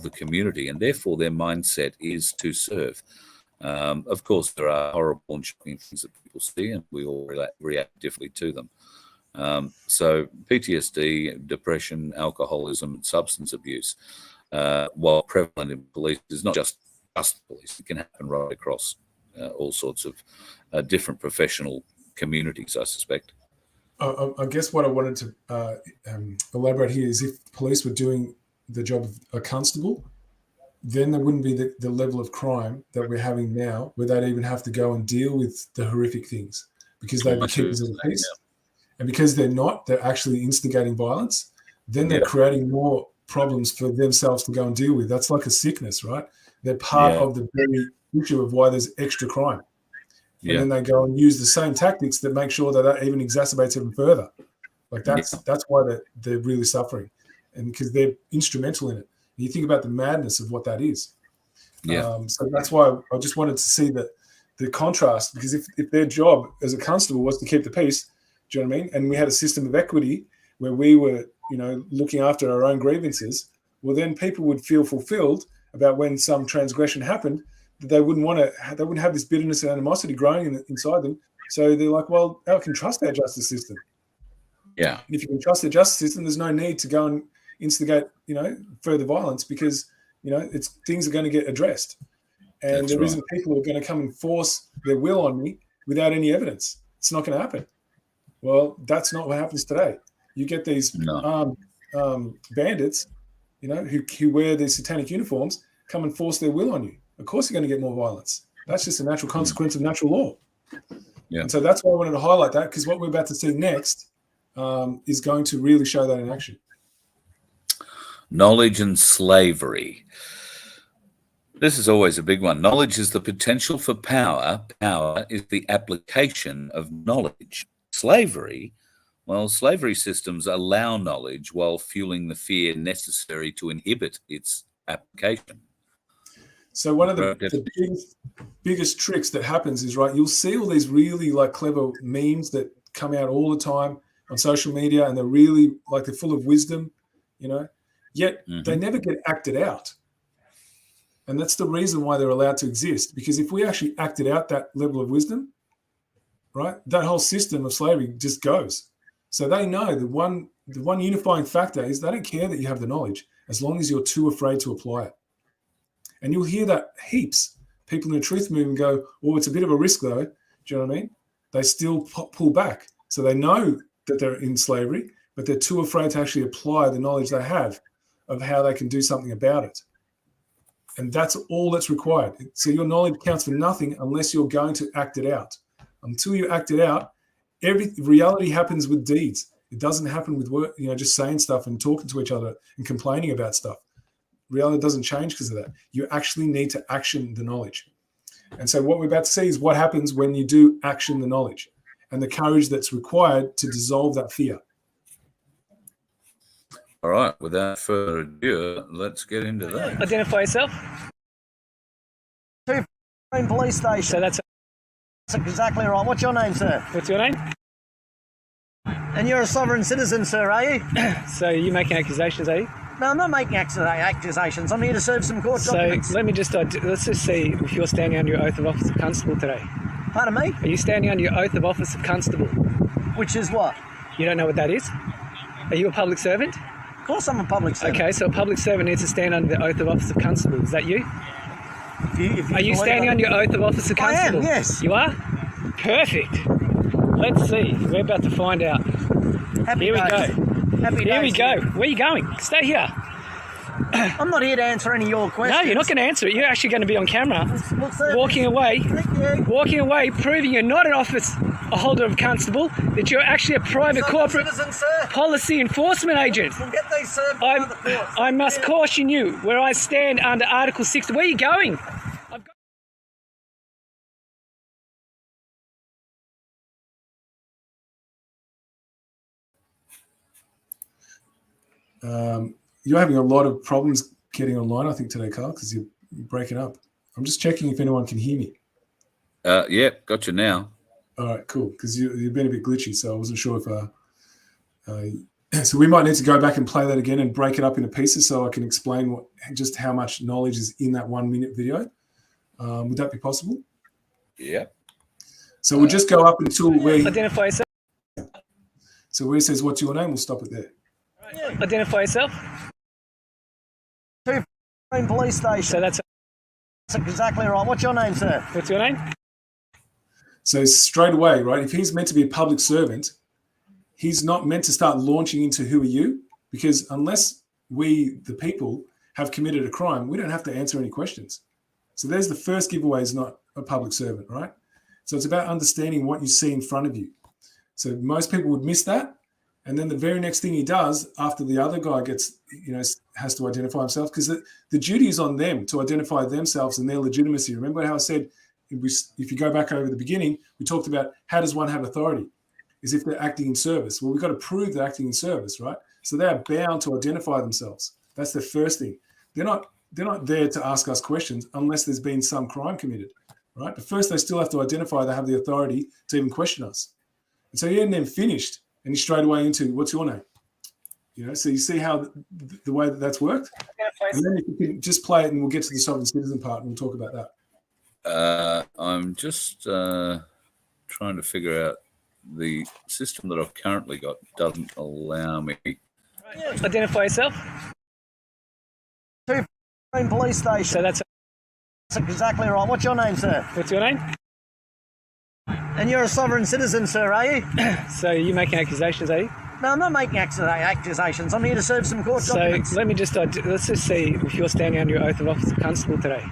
the community, and therefore their mindset is to serve. Of course, there are horrible and shocking things that people see, and we all react differently to them. So PTSD, depression, alcoholism, and substance abuse, while prevalent in police, is not just police. It can happen right across all sorts of different professional communities, I suspect. I guess what I wanted to elaborate here is if police were doing the job of a constable, then there wouldn't be the level of crime that we're having now, where they'd even have to go and deal with the horrific things, because they'd be keepers of the peace. Yeah. And because they're actually instigating violence, then they're creating more problems for themselves to go and deal with. That's like a sickness, right? They're part of the very issue of why there's extra crime. And then they go and use the same tactics that make sure that even exacerbates even further. Like that's why they're really suffering, and because they're instrumental in it. And you think about the madness of what that is. So that's why I just wanted to see the contrast, because if their job as a constable was to keep the peace, do you know what I mean? And we had a system of equity where we were, looking after our own grievances, well, then people would feel fulfilled about when some transgression happened, that they wouldn't have this bitterness and animosity growing inside them. So they're like, well, I can trust our justice system. Yeah. And if you can trust the justice system, there's no need to go and instigate, further violence, because, things are going to get addressed. And there isn't people who are going to come and force their will on me without any evidence. It's not going to happen. Well, that's not what happens today. You get these bandits, who wear these satanic uniforms, come and force their will on you. Of course you're going to get more violence. That's just a natural consequence of natural law. Yeah. And so that's why I wanted to highlight that, because what we're about to see next is going to really show that in action. Knowledge and slavery. This is always a big one. Knowledge is the potential for power. Power is the application of knowledge. Slavery, well, slavery systems allow knowledge while fueling the fear necessary to inhibit its application. So one of the biggest tricks that happens is, you'll see all these really clever memes that come out all the time on social media, and they're really they're full of wisdom, yet they never get acted out. And that's the reason why they're allowed to exist, because if we actually acted out that level of wisdom, that whole system of slavery just goes. So they know the one unifying factor is they don't care that you have the knowledge, as long as you're too afraid to apply it. And you'll hear that heaps. People in the truth movement go, oh, it's a bit of a risk though. Do you know what I mean? They still pull back. So they know that they're in slavery, but they're too afraid to actually apply the knowledge they have of how they can do something about it. And that's all that's required. So your knowledge counts for nothing unless you're going to act it out. Until you act it out, reality happens with deeds. It doesn't happen with work, just saying stuff and talking to each other and complaining about stuff. Reality doesn't change because of that. You actually need to action the knowledge. And so what we're about to see is what happens when you do action the knowledge, and the courage that's required to dissolve that fear. All right, without further ado, let's get into that. Identify yourself. Police station. So that's exactly right. What's your name, sir? What's your name? And you're a sovereign citizen, sir, are you? So you're making accusations, are you? No, I'm not making accusations. I'm here to serve some court documents. So let's just see if you're standing under your oath of office of constable today. Pardon me? Are you standing under your oath of office of constable? Which is what? You don't know what that is? Are you a public servant? Of course I'm a public servant. Okay, so a public servant needs to stand under the oath of office of constable. Is that you? If Are you standing under your oath of office of I am, constable? yes. You are? Perfect. Let's see. We're about to find out. Happy Here we days. go. Happy Here we days. go. Where are you going? Stay here. I'm not here to answer any of your questions. No, you're not going to answer it. You're actually going to be on camera, Well, sir, walking away, thank you. walking away, proving you're not an office, a holder of constable, that you're actually a private corporate Citizen, sir. policy enforcement agent. We'll get these served by the courts. I must caution you where I stand under Article 6. Where are you going? I've got You're having a lot of problems getting online, I think, today, Carl, because you're breaking up. I'm just checking if anyone can hear me. Yeah, got you now. All right, cool, because you've been a bit glitchy, so I wasn't sure if so we might need to go back and play that again and break it up into pieces so I can explain just how much knowledge is in that 1 minute video. Would that be possible? Yeah. So we'll just go up until where identify yourself. so where it says what's your name, we'll stop it there. Identify yourself. Police station. So that's exactly right. What's your name, sir? what's your name? So straight away, right, if he's meant to be a public servant, he's not meant to start launching into who are you, because unless we, the people, have committed a crime, we don't have to answer any questions. So there's the first giveaway, is not a public servant, right? So it's about understanding what you see in front of you. So most people would miss that. And then the very next thing he does after the other guy gets, has to identify himself, because the duty is on them to identify themselves and their legitimacy. Remember how I said, if you go back over the beginning, we talked about how does one have authority? Is if they're acting in service. Well, we've got to prove they're acting in service, right? So they are bound to identify themselves. That's the first thing. They're not there to ask us questions unless there's been some crime committed, right? But first they still have to identify they have the authority to even question us. And so he hadn't then finished, and he's straight away into what's your name? So you see how the way that's worked? And then if you can just play it, and we'll get to the sovereign citizen part and we'll talk about that. I'm just trying to figure out the system that I've currently got doesn't allow me. Identify yourself. Police station. So that's exactly right. What's your name, sir? what's your name? And you're a sovereign citizen, sir, are you? So you're making accusations, are you? No, I'm not making accusations. I'm here to serve some court So documents. let's just see if you're standing under your oath of office of constable today.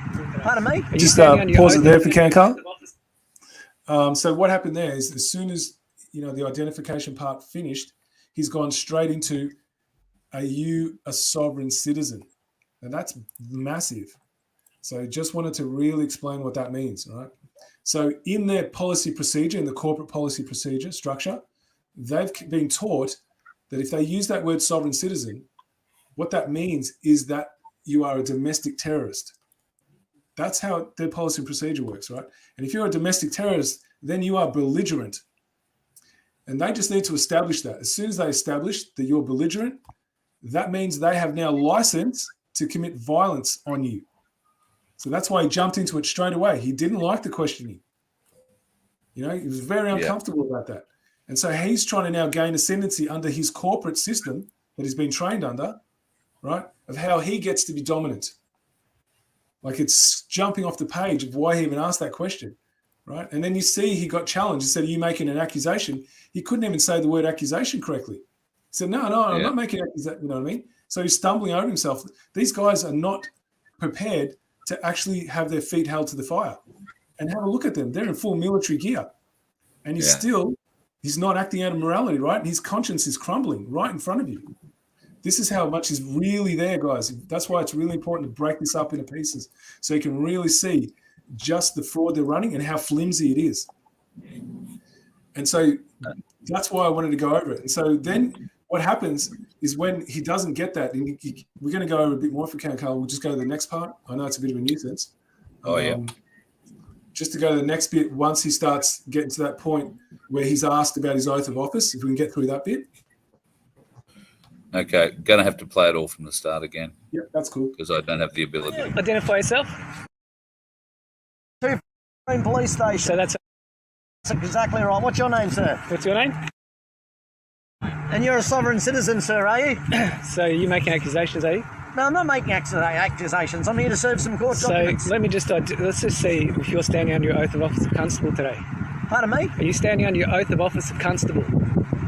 Pardon me? Are you Just standing under your pause it oath there of if you can, Carl. office? So what happened there is, as soon as the identification part finished, he's gone straight into, are you a sovereign citizen? And that's massive. So just wanted to really explain what that means, right? So in their policy procedure, in the corporate policy procedure structure, they've been taught that if they use that word sovereign citizen, what that means is that you are a domestic terrorist. That's how their policy procedure works, right? And if you're a domestic terrorist, then you are belligerent. And they just need to establish that. As soon as they establish that you're belligerent, that means they have now license to commit violence on you. So that's why he jumped into it straight away. He didn't like the questioning. He was very uncomfortable about that. And so he's trying to now gain ascendancy under his corporate system that he's been trained under, right, of how he gets to be dominant. Like, it's jumping off the page of why he even asked that question, right? And then you see he got challenged. He said, are you making an accusation? He couldn't even say the word accusation correctly. He said, no, I'm not making an accusation. You know what I mean? So he's stumbling over himself. These guys are not prepared to actually have their feet held to the fire. And have a look at them. They're in full military gear. And he's not acting out of morality, right? And his conscience is crumbling right in front of you. This is how much is really there, guys. That's why it's really important to break this up into pieces so you can really see just the fraud they're running and how flimsy it is. And so that's why I wanted to go over it. And so then what happens is when he doesn't get that, and we're going to go over a bit more if we can, Carl. We'll just go to the next part. I know it's a bit of a nuisance. Just to go to the next bit, once he starts getting to that point where he's asked about his oath of office, if we can get through that bit. Okay, going to have to play it all from the start again. Yep, that's cool. Because I don't have the ability. Identify yourself. Police station. So that's exactly right. What's your name, sir? what's your name? And you're a sovereign citizen, sir, are you? So you're making accusations, are you? No, I'm not making accusations. I'm here to serve some court So documents. let's just see if you're standing under your oath of office of constable today. Pardon me? Are you standing under your oath of office of constable?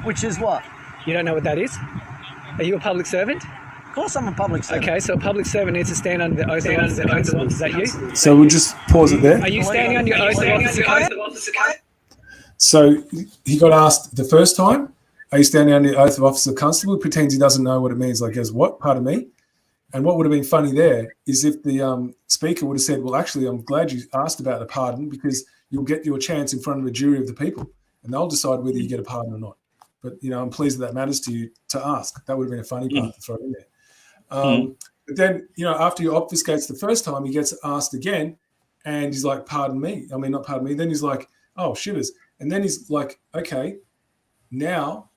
Which is what? You don't know what that is? Are you a public servant? Of course I'm a public servant. Okay, so a public servant needs to stand under the oath of office of constable. Is that you? So we'll just pause it there. Are you standing under your oath of office of constable? So he got asked the first time, are you standing under the oath of office of constable? He pretends he doesn't know what it means. Like, goes, what? Pardon me? And what would have been funny there is if the speaker would have said, well, actually, I'm glad you asked about the pardon because you'll get your chance in front of a jury of the people and they'll decide whether you get a pardon or not. But, I'm pleased that matters to you to ask. That would have been a funny part to throw in there. But then, after he obfuscates the first time, he gets asked again and he's like, pardon me. I mean, not pardon me. Then he's like, oh, shivers. And then he's like, okay, now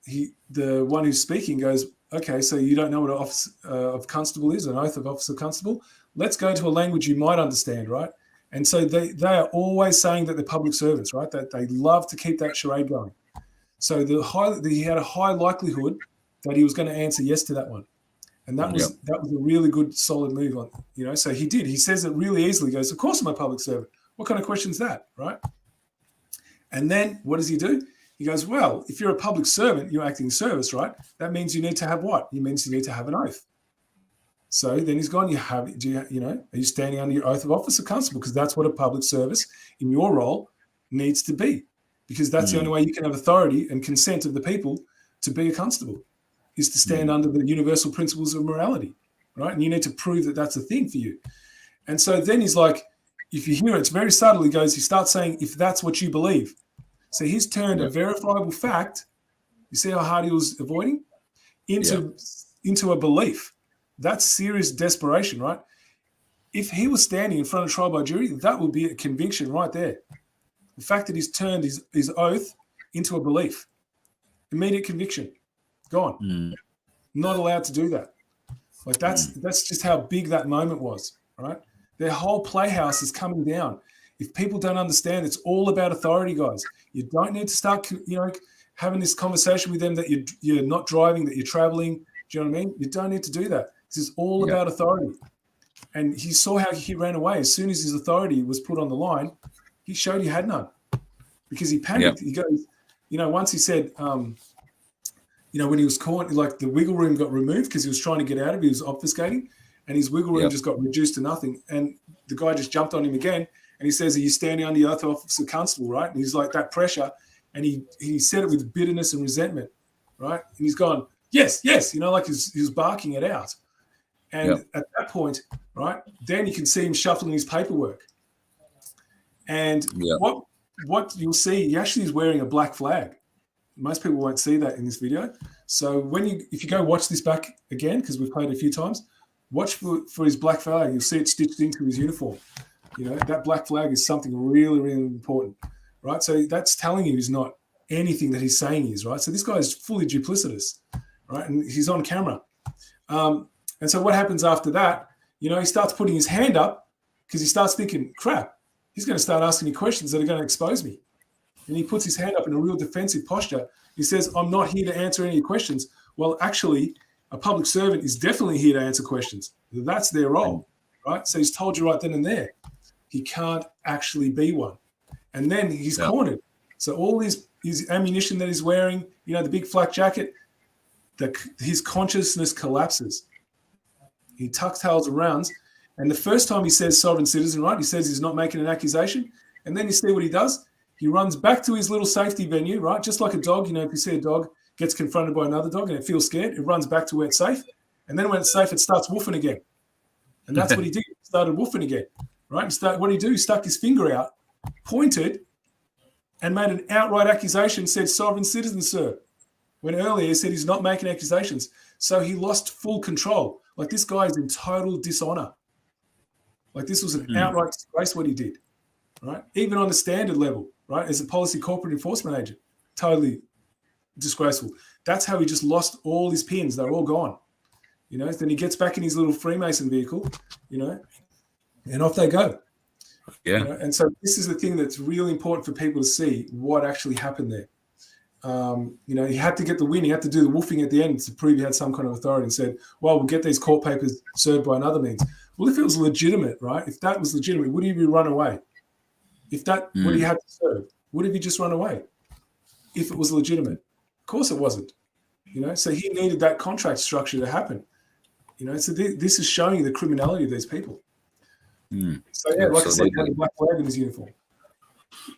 the one who's speaking goes, okay, so you don't know what an office of constable is, an oath of office of constable? Let's go to a language you might understand, right? And so they are always saying that they're public servants, right? That they love to keep that charade going. So he had a high likelihood that he was going to answer yes to that one. And that was a really good, solid move on, So he did. He says it really easily. He goes, of course I'm a public servant. What kind of question is that, right? And then what does he do? He goes, well, if you're a public servant, you're acting in service, right? That means you need to have what? It means you need to have an oath. So then he's gone, are you standing under your oath of office of constable? Because that's what a public service in your role needs to be. Because that's the only way you can have authority and consent of the people to be a constable, is to stand under the universal principles of morality, right? And you need to prove that that's a thing for you. And so then he's like, if you hear it, it's very subtle. He starts saying, if that's what you believe. So he's turned a verifiable fact, you see how hard he was avoiding, into a belief. That's serious desperation, right? If he was standing in front of trial by jury, that would be a conviction right there. The fact that he's turned his oath into a belief, immediate conviction, gone. Not allowed to do that. Like that's just how big that moment was, right? Their whole playhouse is coming down. If people don't understand, it's all about authority, guys. You don't need to start, having this conversation with them that you're not driving, that you're traveling. Do you know what I mean? You don't need to do that. This is all about authority. And he saw how he ran away. As soon as his authority was put on the line, he showed he had none because he panicked. He goes, once he said, when he was caught, like the wiggle room got removed because he was trying to get out of it. He was obfuscating and his wiggle room just got reduced to nothing. And the guy just jumped on him again. And he says, are you standing under the oath of office of constable, right? And he's like, that pressure. And he said it with bitterness and resentment, right? And he's gone, yes, like he was barking it out. And at that point, right, then you can see him shuffling his paperwork. And what you'll see, he actually is wearing a black flag. Most people won't see that in this video. So if you go watch this back again, because we've played it a few times, watch for his black flag. You'll see it stitched into his uniform. That black flag is something really, really important, right? So that's telling you he's not anything that he's saying he is, right? So this guy is fully duplicitous, right? And he's on camera. And so what happens after that, he starts putting his hand up because he starts thinking, crap, he's going to start asking me questions that are going to expose me. And he puts his hand up in a real defensive posture. He says, I'm not here to answer any of your questions. Well, actually, a public servant is definitely here to answer questions. That's their role, right? So he's told you right then and there. He can't actually be one. And then he's cornered. So all his ammunition that he's wearing, the big flak jacket, his consciousness collapses. He tucks tails around. And the first time he says sovereign citizen, right, he says he's not making an accusation. And then you see what he does. He runs back to his little safety venue, right? Just like a dog, if you see a dog gets confronted by another dog and it feels scared, it runs back to where it's safe. And then when it's safe, it starts woofing again. And that's what he did. He started woofing again. Right? What did he do? He stuck his finger out, pointed, and made an outright accusation, said, sovereign citizen, sir. When earlier he said he's not making accusations. So he lost full control. Like this guy is in total dishonor. Like this was an outright disgrace what he did. Right? Even on the standard level, right? As a policy corporate enforcement agent, totally disgraceful. That's how he just lost all his pins. They're all gone. Then he gets back in his little Freemason vehicle, and off they go. And so this is the thing that's really important for people to see what actually happened there. He had to get the win. He had to do the woofing at the end to prove he had some kind of authority, and said, well, we'll get these court papers served by another means. Well, if it was legitimate, right? If that was legitimate, would he run away? If that what he had to serve, would he just run away? If it was legitimate? Of course it wasn't. So he needed that contract structure to happen. So this is showing you the criminality of these people. So yeah, like I said, he had a black flag in his uniform.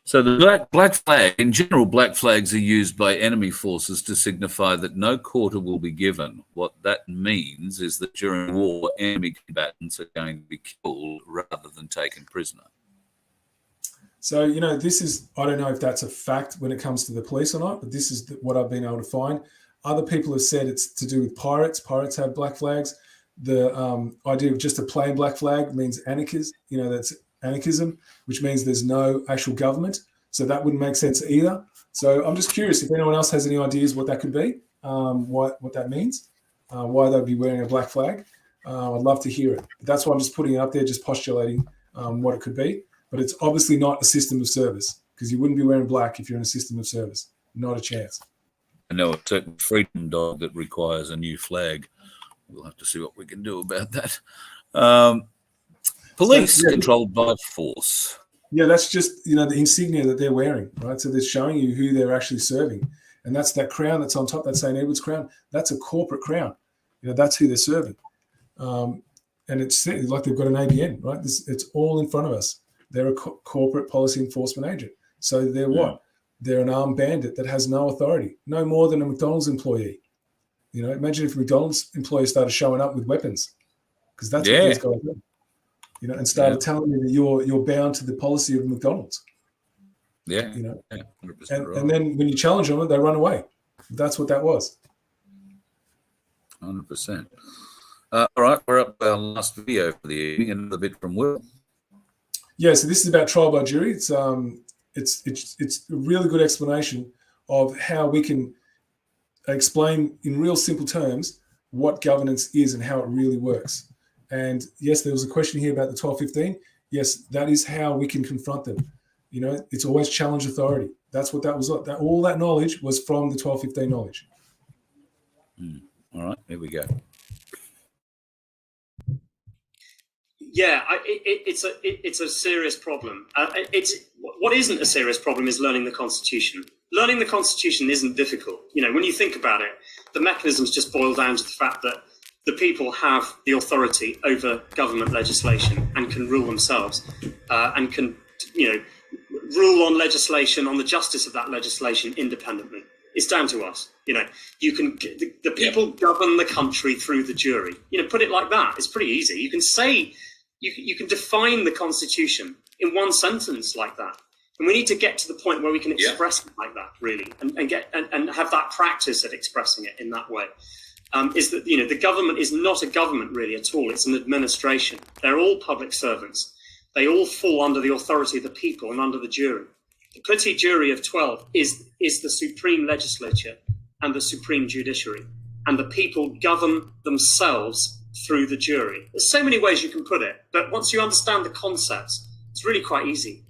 So the black flag, in general, black flags are used by enemy forces to signify that no quarter will be given. What that means is that during war, enemy combatants are going to be killed rather than taken prisoner. So, this is, I don't know if that's a fact when it comes to the police or not, but this is what I've been able to find. Other people have said it's to do with pirates. Pirates have black flags. The idea of just a plain black flag means anarchism, that's anarchism, which means there's no actual government. So that wouldn't make sense either. So I'm just curious if anyone else has any ideas what that could be, what that means, why they'd be wearing a black flag. I'd love to hear it. That's why I'm just putting it up there, just postulating what it could be. But it's obviously not a system of service, because you wouldn't be wearing black if you're in a system of service. Not a chance. I know a certain freedom dog that requires a new flag. We'll have to see what we can do about that. Police controlled by force. Yeah, that's just, the insignia that they're wearing, right? So they're showing you who they're actually serving. And that's that crown that's on top, that St. Edward's crown. That's a corporate crown. That's who they're serving. And it's like they've got an ABN, right? It's all in front of us. They're a corporate policy enforcement agent. So they're what? They're an armed bandit that has no authority, no more than a McDonald's employee. Imagine if a McDonald's employee started showing up with weapons, because that's what these guys do. And started telling you that you're bound to the policy of McDonald's. Yeah. 100% right. And then when you challenge them, they run away. That's what that was. 100%. All right, we're up to our last video for the evening, another bit from Will. Yeah, so this is about trial by jury. It's a really good explanation of how we can explain in real simple terms what governance is and how it really works. And yes, there was a question here about the 1215. Yes, that is how we can confront them. It's always challenge authority. That's what that was. All that knowledge was from the 1215 knowledge. All right, here we go. Yeah, it's a serious problem. What isn't a serious problem is learning the Constitution. Learning the Constitution isn't difficult. When you think about it, the mechanisms just boil down to the fact that the people have the authority over government legislation and can rule themselves, and can, rule on legislation, on the justice of that legislation independently. It's down to us. You can, the people govern the country through the jury. Put it like that. It's pretty easy. You can say, you can define the Constitution in one sentence like that. And we need to get to the point where we can express it like that, really, and have that practice at expressing it in that way. Is that, the government is not a government really at all. It's an administration. They're all public servants. They all fall under the authority of the people and under the jury. The petit jury of 12 is the supreme legislature and the supreme judiciary, and the people govern themselves through the jury. There's so many ways you can put it, but once you understand the concepts, it's really quite easy.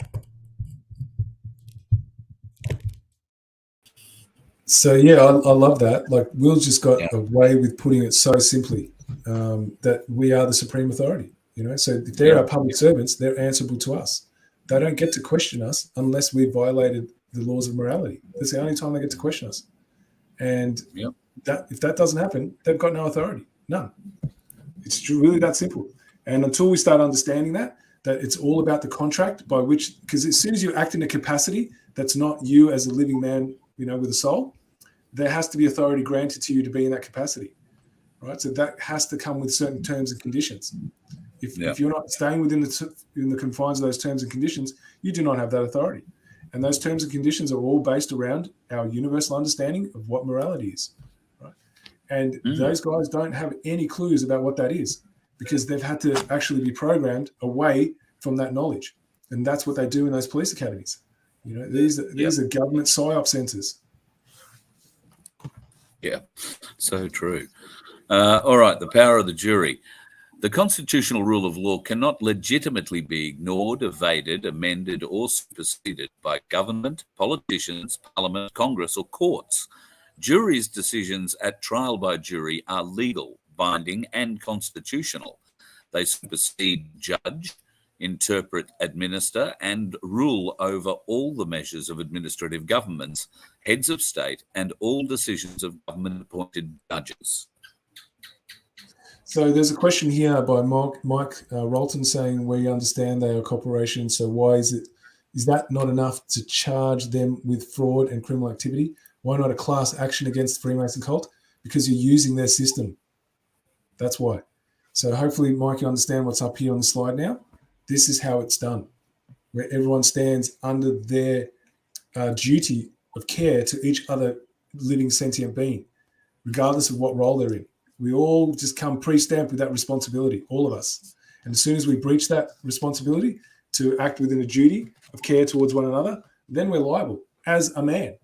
So yeah, I love that. Like, Will's just got a way with putting it so simply, that we are the supreme authority. So if they're our public servants, they're answerable to us. They don't get to question us unless we've violated the laws of morality. That's the only time they get to question us. And that if that doesn't happen, they've got no authority, none. It's really that simple. And until we start understanding that it's all about the contract by which, because as soon as you act in a capacity that's not you as a living man, with a soul, there has to be authority granted to you to be in that capacity, right? So that has to come with certain terms and conditions. If you're not staying within the confines of those terms and conditions, you do not have that authority. And those terms and conditions are all based around our universal understanding of what morality is, right? And those guys don't have any clues about what that is, because they've had to actually be programmed away from that knowledge. And that's what they do in those police academies. These are government PSYOP centers. Yeah, so true. All right, the power of the jury. The constitutional rule of law cannot legitimately be ignored, evaded, amended, or superseded by government, politicians, parliament, Congress, or courts. Juries' decisions at trial by jury are legal, binding, and constitutional. They supersede, judge, interpret, administer, and rule over all the measures of administrative governments, heads of state, and all decisions of government-appointed judges. So there's a question here by Mike Rolton saying, we understand they are a corporation, so why is that not enough to charge them with fraud and criminal activity? Why not a class action against the Freemason cult? Because you're using their system. That's why. So hopefully, Mike, you understand what's up here on the slide now. This is how it's done, where everyone stands under their duty of care to each other living sentient being, regardless of what role they're in. We all just come pre-stamped with that responsibility, all of us. And as soon as we breach that responsibility to act within a duty of care towards one another, then we're liable as a man,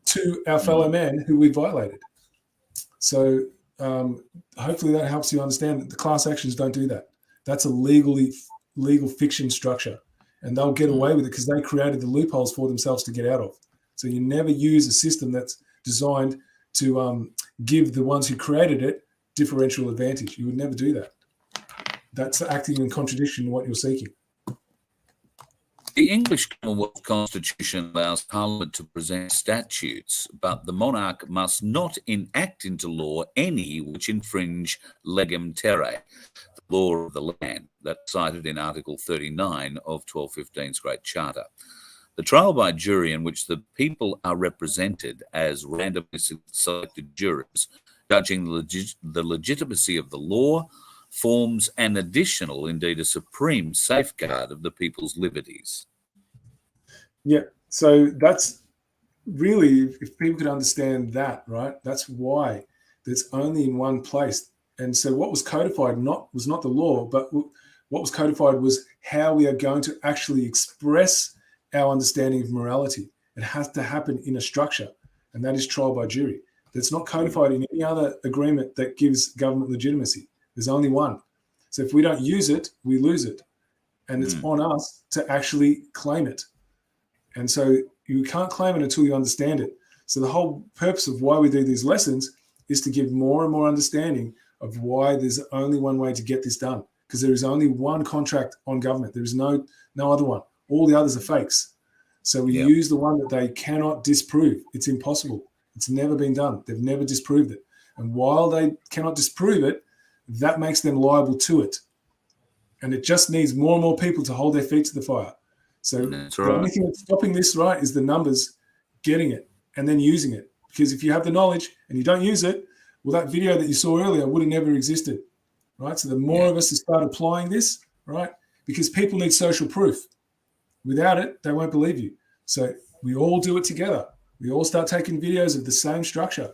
to our fellow man who we violated. So hopefully that helps you understand that the class actions don't do that. That's a legal fiction structure, and they'll get away with it because they created the loopholes for themselves to get out of. So you never use a system that's designed to give the ones who created it differential advantage. You would never do that. That's acting in contradiction to what you're seeking. The English Commonwealth Constitution allows Parliament to present statutes, but the monarch must not enact into law any which infringe legem terrae, the law of the land, that's cited in Article 39 of 1215's Great Charter. The trial by jury, in which the people are represented as randomly selected jurors, judging the legitimacy of the law, forms an additional, indeed a supreme, safeguard of the people's liberties. Yeah, so that's really, if people could understand that, right, that's why it's only in one place. And so what was codified was not the law, but what was codified was how we are going to actually express our understanding of morality. It has to happen in a structure, and that is trial by jury. That's not codified in any other agreement that gives government legitimacy. There's only one. So if we don't use it, we lose it. And it's on us to actually claim it. And so you can't claim it until you understand it. So the whole purpose of why we do these lessons is to give more and more understanding of why there's only one way to get this done. Because there is only one contract on government. There is no other one. All the others are fakes. So we use the one that they cannot disprove. It's impossible. It's never been done. They've never disproved it. And while they cannot disprove it, that makes them liable to it. And it just needs more and more people to hold their feet to the fire. So the only thing that's stopping this, right, is the numbers getting it and then using it. Because if you have the knowledge and you don't use it, well, that video that you saw earlier would have never existed, right? So the more of us that start applying this, right, because people need social proof. Without it, they won't believe you. So we all do it together. We all start taking videos of the same structure,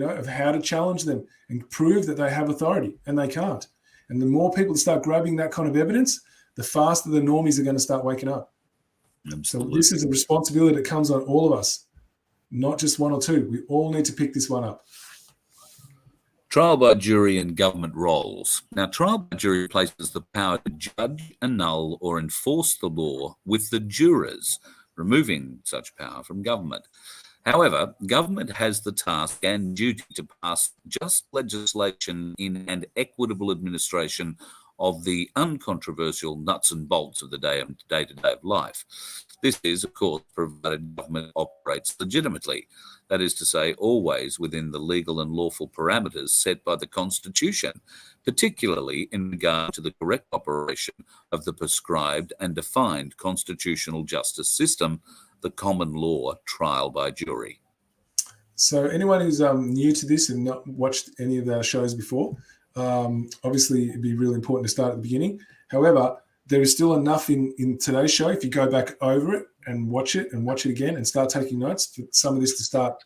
of how to challenge them and prove that they have authority, and they can't. And the more people start grabbing that kind of evidence, the faster the normies are going to start waking up. Absolutely. So this is a responsibility that comes on all of us, not just one or two. We all need to pick this one up. Trial by jury and government roles. Now, trial by jury places the power to judge, annul, or enforce the law with the jurors, removing such power from government. However, government has the task and duty to pass just legislation in an equitable administration of the uncontroversial nuts and bolts of the day-to-day of life. This is, of course, provided government operates legitimately, that is to say, always within the legal and lawful parameters set by the Constitution, particularly in regard to the correct operation of the prescribed and defined constitutional justice system, the common law trial by jury. So anyone who's new to this and not watched any of our shows before, obviously it'd be really important to start at the beginning. However, there is still enough in today's show, if you go back over it and watch it again and start taking notes, for some of this to start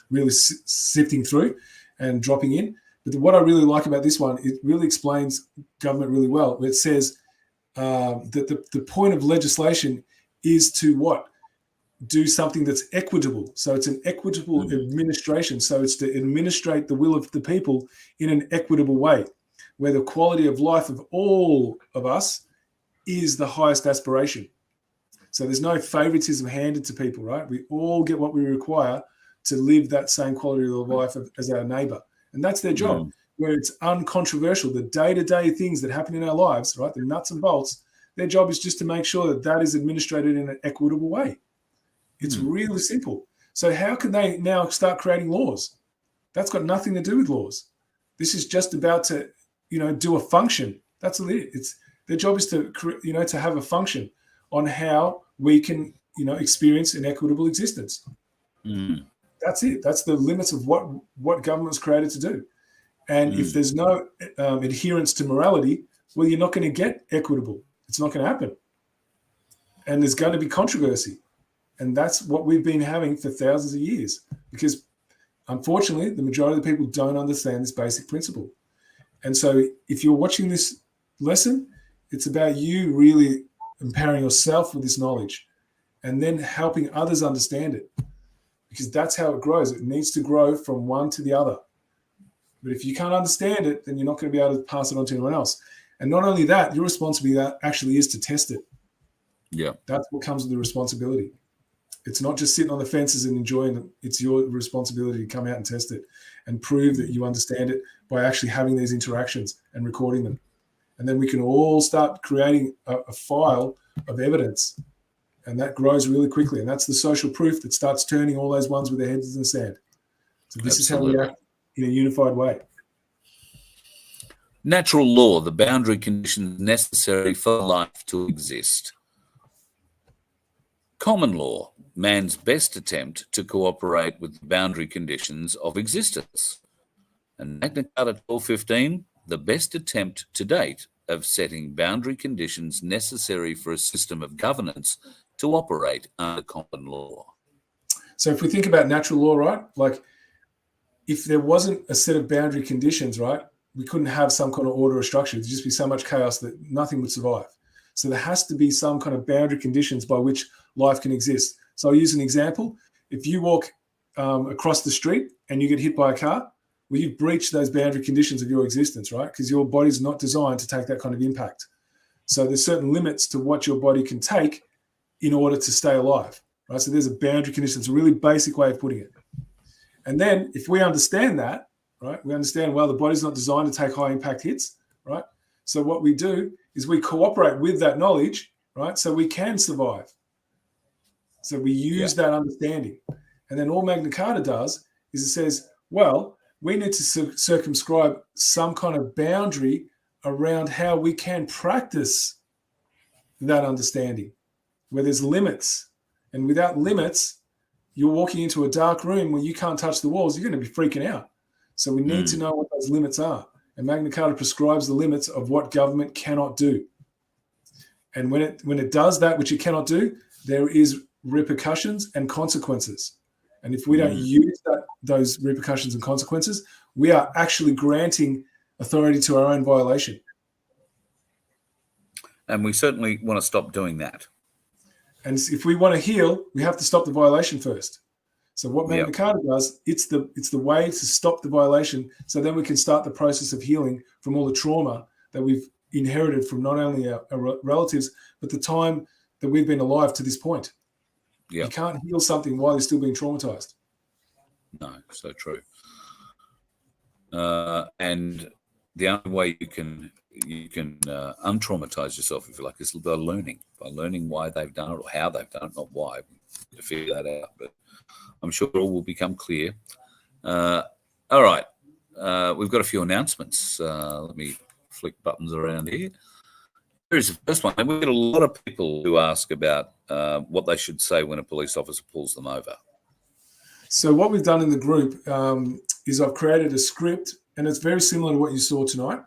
really sifting through and dropping in. But what I really like about this one, it really explains government really well. It says that the point of legislation is to what? Do something that's equitable. So it's an equitable administration. So it's to administrate the will of the people in an equitable way. where the quality of life of all of us is the highest aspiration. So there's no favoritism handed to people, right? We all get what we require to live that same quality of life as our neighbor. And that's their job, where it's uncontroversial. The day-to-day things that happen in our lives, right, the nuts and bolts, their job is just to make sure that that is administrated in an equitable way. It's really simple. So how can they now start creating laws? That's got nothing to do with laws. This is just about to, do a function. That's it. Their job is to, to have a function on how we can, experience an equitable existence. That's it. That's the limits of what government was created to do. And if there's no adherence to morality, well, you're not going to get equitable. It's not going to happen. And there's going to be controversy. And that's what we've been having for thousands of years, because unfortunately, the majority of the people don't understand this basic principle. And so if you're watching this lesson, it's about you really empowering yourself with this knowledge and then helping others understand it, because that's how it grows. It needs to grow from one to the other. But if you can't understand it, then you're not going to be able to pass it on to anyone else. And not only that, your responsibility actually is to test it. Yeah. That's what comes with the responsibility. It's not just sitting on the fences and enjoying it. It's your responsibility to come out and test it and prove that you understand it by actually having these interactions and recording them. And then we can all start creating a file of evidence. And that grows really quickly. And that's the social proof that starts turning all those ones with their heads in the sand. So this is how we act in a unified way. Natural law, the boundary conditions necessary for life to exist. Common law, man's best attempt to cooperate with the boundary conditions of existence. And Magna Carta 1215, the best attempt to date of setting boundary conditions necessary for a system of governance to operate under common law. So if we think about natural law, right, like if there wasn't a set of boundary conditions, right, we couldn't have some kind of order or structure. There'd just be so much chaos that nothing would survive. So there has to be some kind of boundary conditions by which life can exist. So I'll use an example. If you walk across the street and you get hit by a car, well, you've breached those boundary conditions of your existence, right? Because your body's not designed to take that kind of impact. So there's certain limits to what your body can take in order to stay alive, right? So there's a boundary condition. It's a really basic way of putting it. And then if we understand that, right, we understand, well, the body's not designed to take high impact hits, right? So what we do is we cooperate with that knowledge, right? So we can survive. So we use that understanding. And then all Magna Carta does is it says, well, we need to circumscribe some kind of boundary around how we can practice that understanding, where there's limits. And without limits, you're walking into a dark room where you can't touch the walls, you're going to be freaking out. So we need to know what those limits are. And Magna Carta prescribes the limits of what government cannot do. And when it does that which it cannot do, there is repercussions and consequences. And if we don't use those repercussions and consequences, we are actually granting authority to our own violation. And we certainly want to stop doing that. And if we want to heal, we have to stop the violation first. So what Magna Carta does, it's the way to stop the violation, so then we can start the process of healing from all the trauma that we've inherited from not only our relatives, but the time that we've been alive to this point. You can't heal something while you're still being traumatized. No, so true. And the only way you can untraumatize yourself, if you like, is by learning why they've done it or how they've done it, not why. To figure that out, but I'm sure it all will become clear. All right, we've got a few announcements. Let me flick buttons around here. Here's the first one. And we get a lot of people who ask about what they should say when a police officer pulls them over. So what we've done in the group is I've created a script, and it's very similar to what you saw tonight.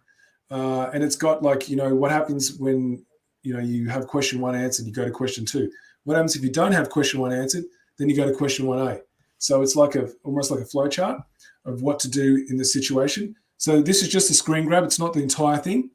And it's got what happens when, you have question 1 answered, you go to question 2. What happens if you don't have question 1 answered? Then you go to question 1A. So it's almost like a flow chart of what to do in the situation. So this is just a screen grab. It's not the entire thing.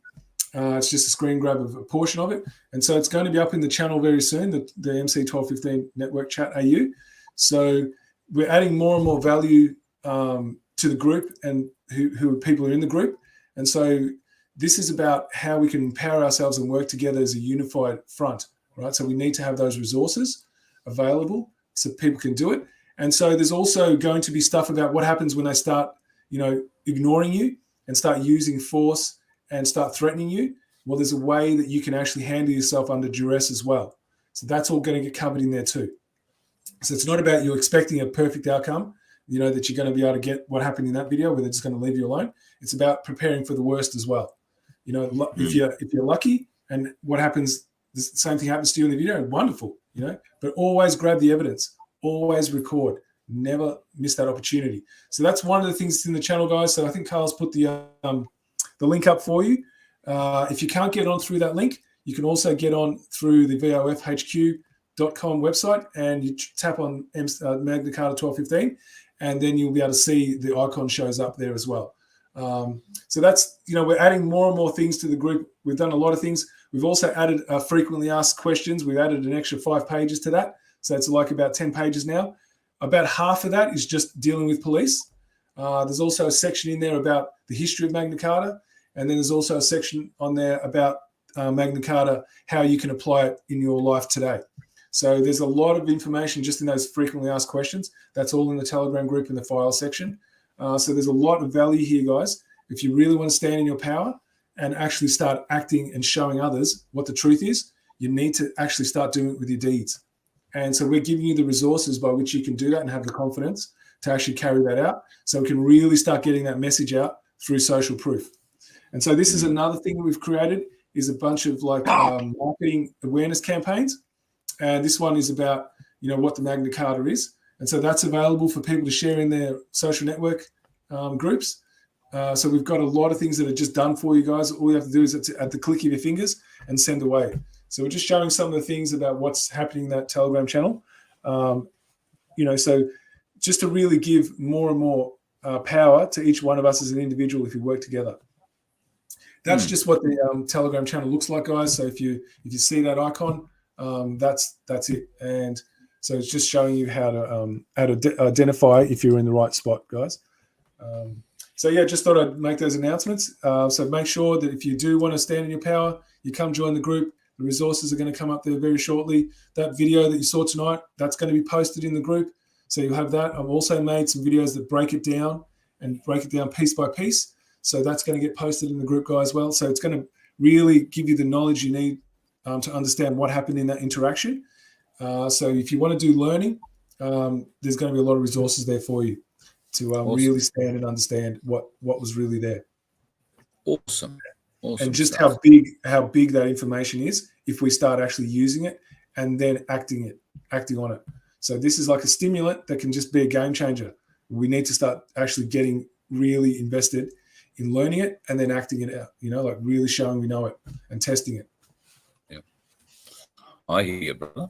It's just a screen grab of a portion of it. And so it's going to be up in the channel very soon, the MC1215 Network Chat AU. So we're adding more and more value to the group and who people are in the group. And so this is about how we can empower ourselves and work together as a unified front, right? So we need to have those resources available so people can do it. And so there's also going to be stuff about what happens when they start, ignoring you and start using force and start threatening you. Well, there's a way that you can actually handle yourself under duress as well. So that's all going to get covered in there too. So it's not about you expecting a perfect outcome, that you're going to be able to get what happened in that video where they're just going to leave you alone. It's about preparing for the worst as well. If you're lucky and what happens, the same thing happens to you in the video, wonderful, but always grab the evidence, always record, never miss that opportunity. So that's one of the things that's in the channel, guys. So I think Carl's put the link up for you. If you can't get on through that link, you can also get on through the VOFHQ.com website, and you tap on Magna Carta 1215, and then you'll be able to see the icon shows up there as well. So that's, we're adding more and more things to the group. We've done a lot of things. We've also added frequently asked questions. We've added an extra 5 pages to that. So it's like about 10 pages now. About half of that is just dealing with police. There's also a section in there about the history of Magna Carta. And then there's also a section on there about Magna Carta, how you can apply it in your life today. So there's a lot of information just in those frequently asked questions. That's all in the Telegram group in the file section. So there's a lot of value here, guys. If you really want to stand in your power and actually start acting and showing others what the truth is, you need to actually start doing it with your deeds. And so we're giving you the resources by which you can do that and have the confidence to actually carry that out. So we can really start getting that message out through social proof. And so this is another thing that we've created, is a bunch of marketing awareness campaigns. And this one is about, what the Magna Carta is. And so that's available for people to share in their social network groups. So we've got a lot of things that are just done for you guys. All you have to do is at the click of your fingers and send away. So we're just showing some of the things about what's happening in that Telegram channel. So just to really give more and more power to each one of us as an individual if we work together. That's just what the Telegram channel looks like, guys. So if you see that icon, that's it. And so it's just showing you how to identify if you're in the right spot, guys. So yeah, just thought I'd make those announcements. So make sure that if you do want to stand in your power, you come join the group. The resources are going to come up there very shortly. That video that you saw tonight, that's going to be posted in the group. So you'll have that. I've also made some videos that break it down piece by piece. So that's going to get posted in the group, guys, as well. So it's going to really give you the knowledge you need to understand what happened in that interaction. So if you want to do learning, there's going to be a lot of resources there for you to awesome. Really stand and understand what was really there. Awesome. And just stuff. how big that information is if we start actually using it and then acting on it. So this is like a stimulant that can just be a game changer. We need to start actually getting really invested in learning it and then acting it out, like really showing we know it and testing it. Yeah, I hear you, brother.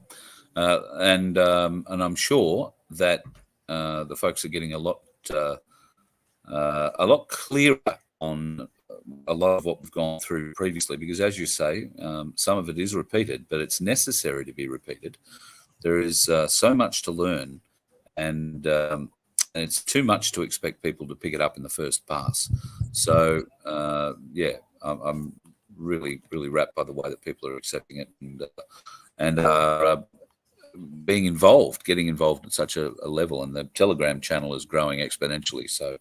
And I'm sure that the folks are getting a lot clearer on a lot of what we've gone through previously, because as you say, some of it is repeated, but it's necessary to be repeated. There is so much to learn, and it's too much to expect people to pick it up in the first pass. So I'm really, really wrapped by the way that people are accepting it and getting involved at such a level. And the Telegram channel is growing exponentially. So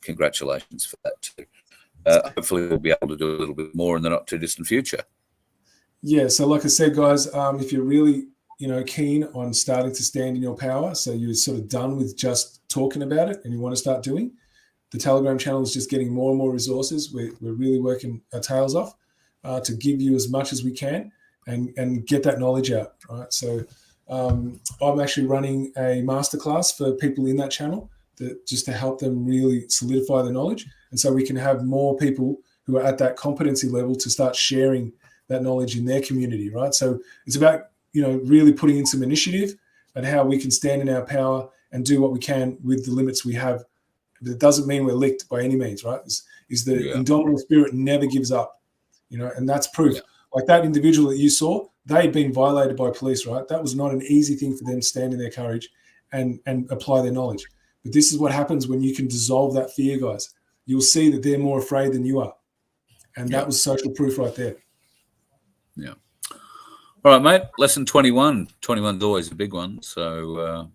congratulations for that too. Hopefully we'll be able to do a little bit more in the not too distant future. Yeah. So like I said, guys, if you're really, keen on starting to stand in your power, so you're sort of done with just talking about it and you want to start doing, the Telegram channel is just getting more and more resources. We're really working our tails off to give you as much as we can and get that knowledge out, right? So I'm actually running a masterclass for people in that channel just to help them really solidify the knowledge. And so we can have more people who are at that competency level to start sharing that knowledge in their community, right? So it's about, really putting in some initiative and how we can stand in our power and do what we can with the limits we have. But it doesn't mean we're licked by any means, right? Is the indomitable spirit never gives up, and that's proof. Yeah. Like that individual that you saw, they'd been violated by police, right? That was not an easy thing for them to stand in their courage and apply their knowledge. But this is what happens when you can dissolve that fear, guys. You'll see that they're more afraid than you are. And that was social proof right there. Yeah. All right, mate. Lesson 21. 21 is always a big one. So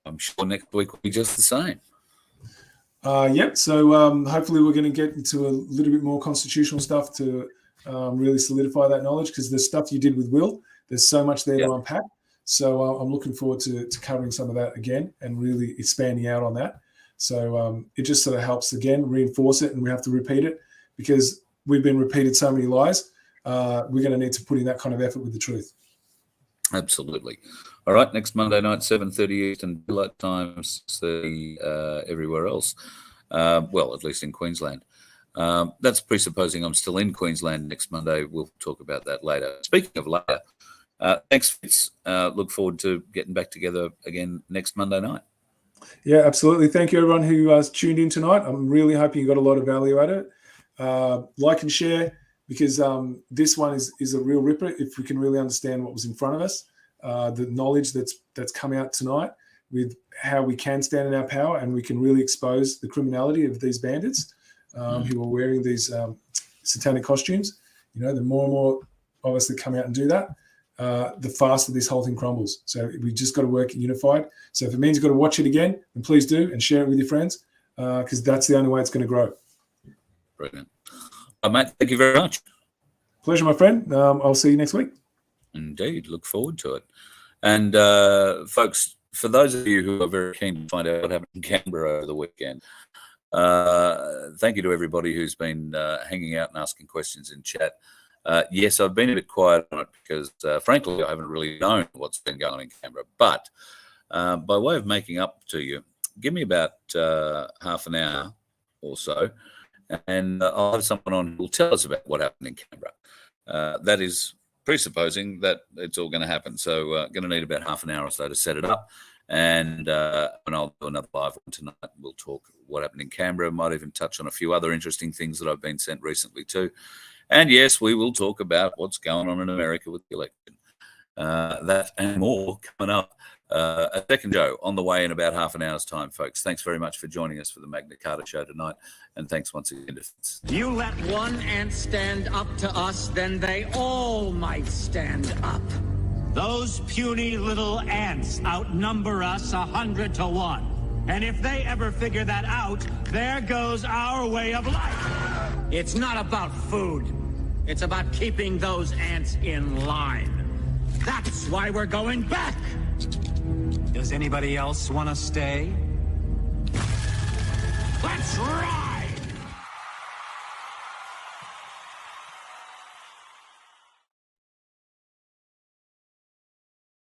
I'm sure next week will be just the same. Yep. So hopefully we're going to get into a little bit more constitutional stuff to really solidify that knowledge, because the stuff you did with Will, there's so much there to unpack. So I'm looking forward to covering some of that again and really expanding out on that. So it just sort of helps, again, reinforce it, and we have to repeat it because we've been repeated so many lies. We're going to need to put in that kind of effort with the truth. Absolutely. All right, next Monday night, 7:30 Eastern Daylight Time, 6:30 everywhere else. Well, at least in Queensland. That's presupposing I'm still in Queensland next Monday. We'll talk about that later. Speaking of later, thanks, Fitz. Look forward to getting back together again next Monday night. Yeah, absolutely. Thank you, everyone who tuned in tonight. I'm really hoping you got a lot of value out of it. Like and share, because this one is a real ripper if we can really understand what was in front of us, the knowledge that's come out tonight with how we can stand in our power, and we can really expose the criminality of these bandits who are wearing these satanic costumes. You know, the more and more of us that come out and do that, the faster this whole thing crumbles. So we just got to work unified. So if it means you've got to watch it again, then please do, and share it with your friends, because that's the only way it's going to grow. Brilliant. Mate, thank you very much. Pleasure, my friend. I'll see you next week. Indeed. Look forward to it. And folks, for those of you who are very keen to find out what happened in Canberra over the weekend, thank you to everybody who's been hanging out and asking questions in chat. Yes, I've been a bit quiet on it because, frankly, I haven't really known what's been going on in Canberra. But by way of making up to you, give me about half an hour or so, and I'll have someone on who will tell us about what happened in Canberra. That is presupposing that it's all going to happen. So going to need about half an hour or so to set it up. And I'll do another live one tonight. We'll talk what happened in Canberra. Might even touch on a few other interesting things that I've been sent recently too. And yes, we will talk about what's going on in America with the election. That and more coming up. A second show on the way in about half an hour's time, folks. Thanks very much for joining us for the Magna Carta show tonight. And thanks once again to Fitz. You let one ant stand up to us, then they all might stand up. Those puny little ants outnumber us 100 to 1. And if they ever figure that out, there goes our way of life. It's not about food. It's about keeping those ants in line. That's why we're going back. Does anybody else want to stay? Let's ride!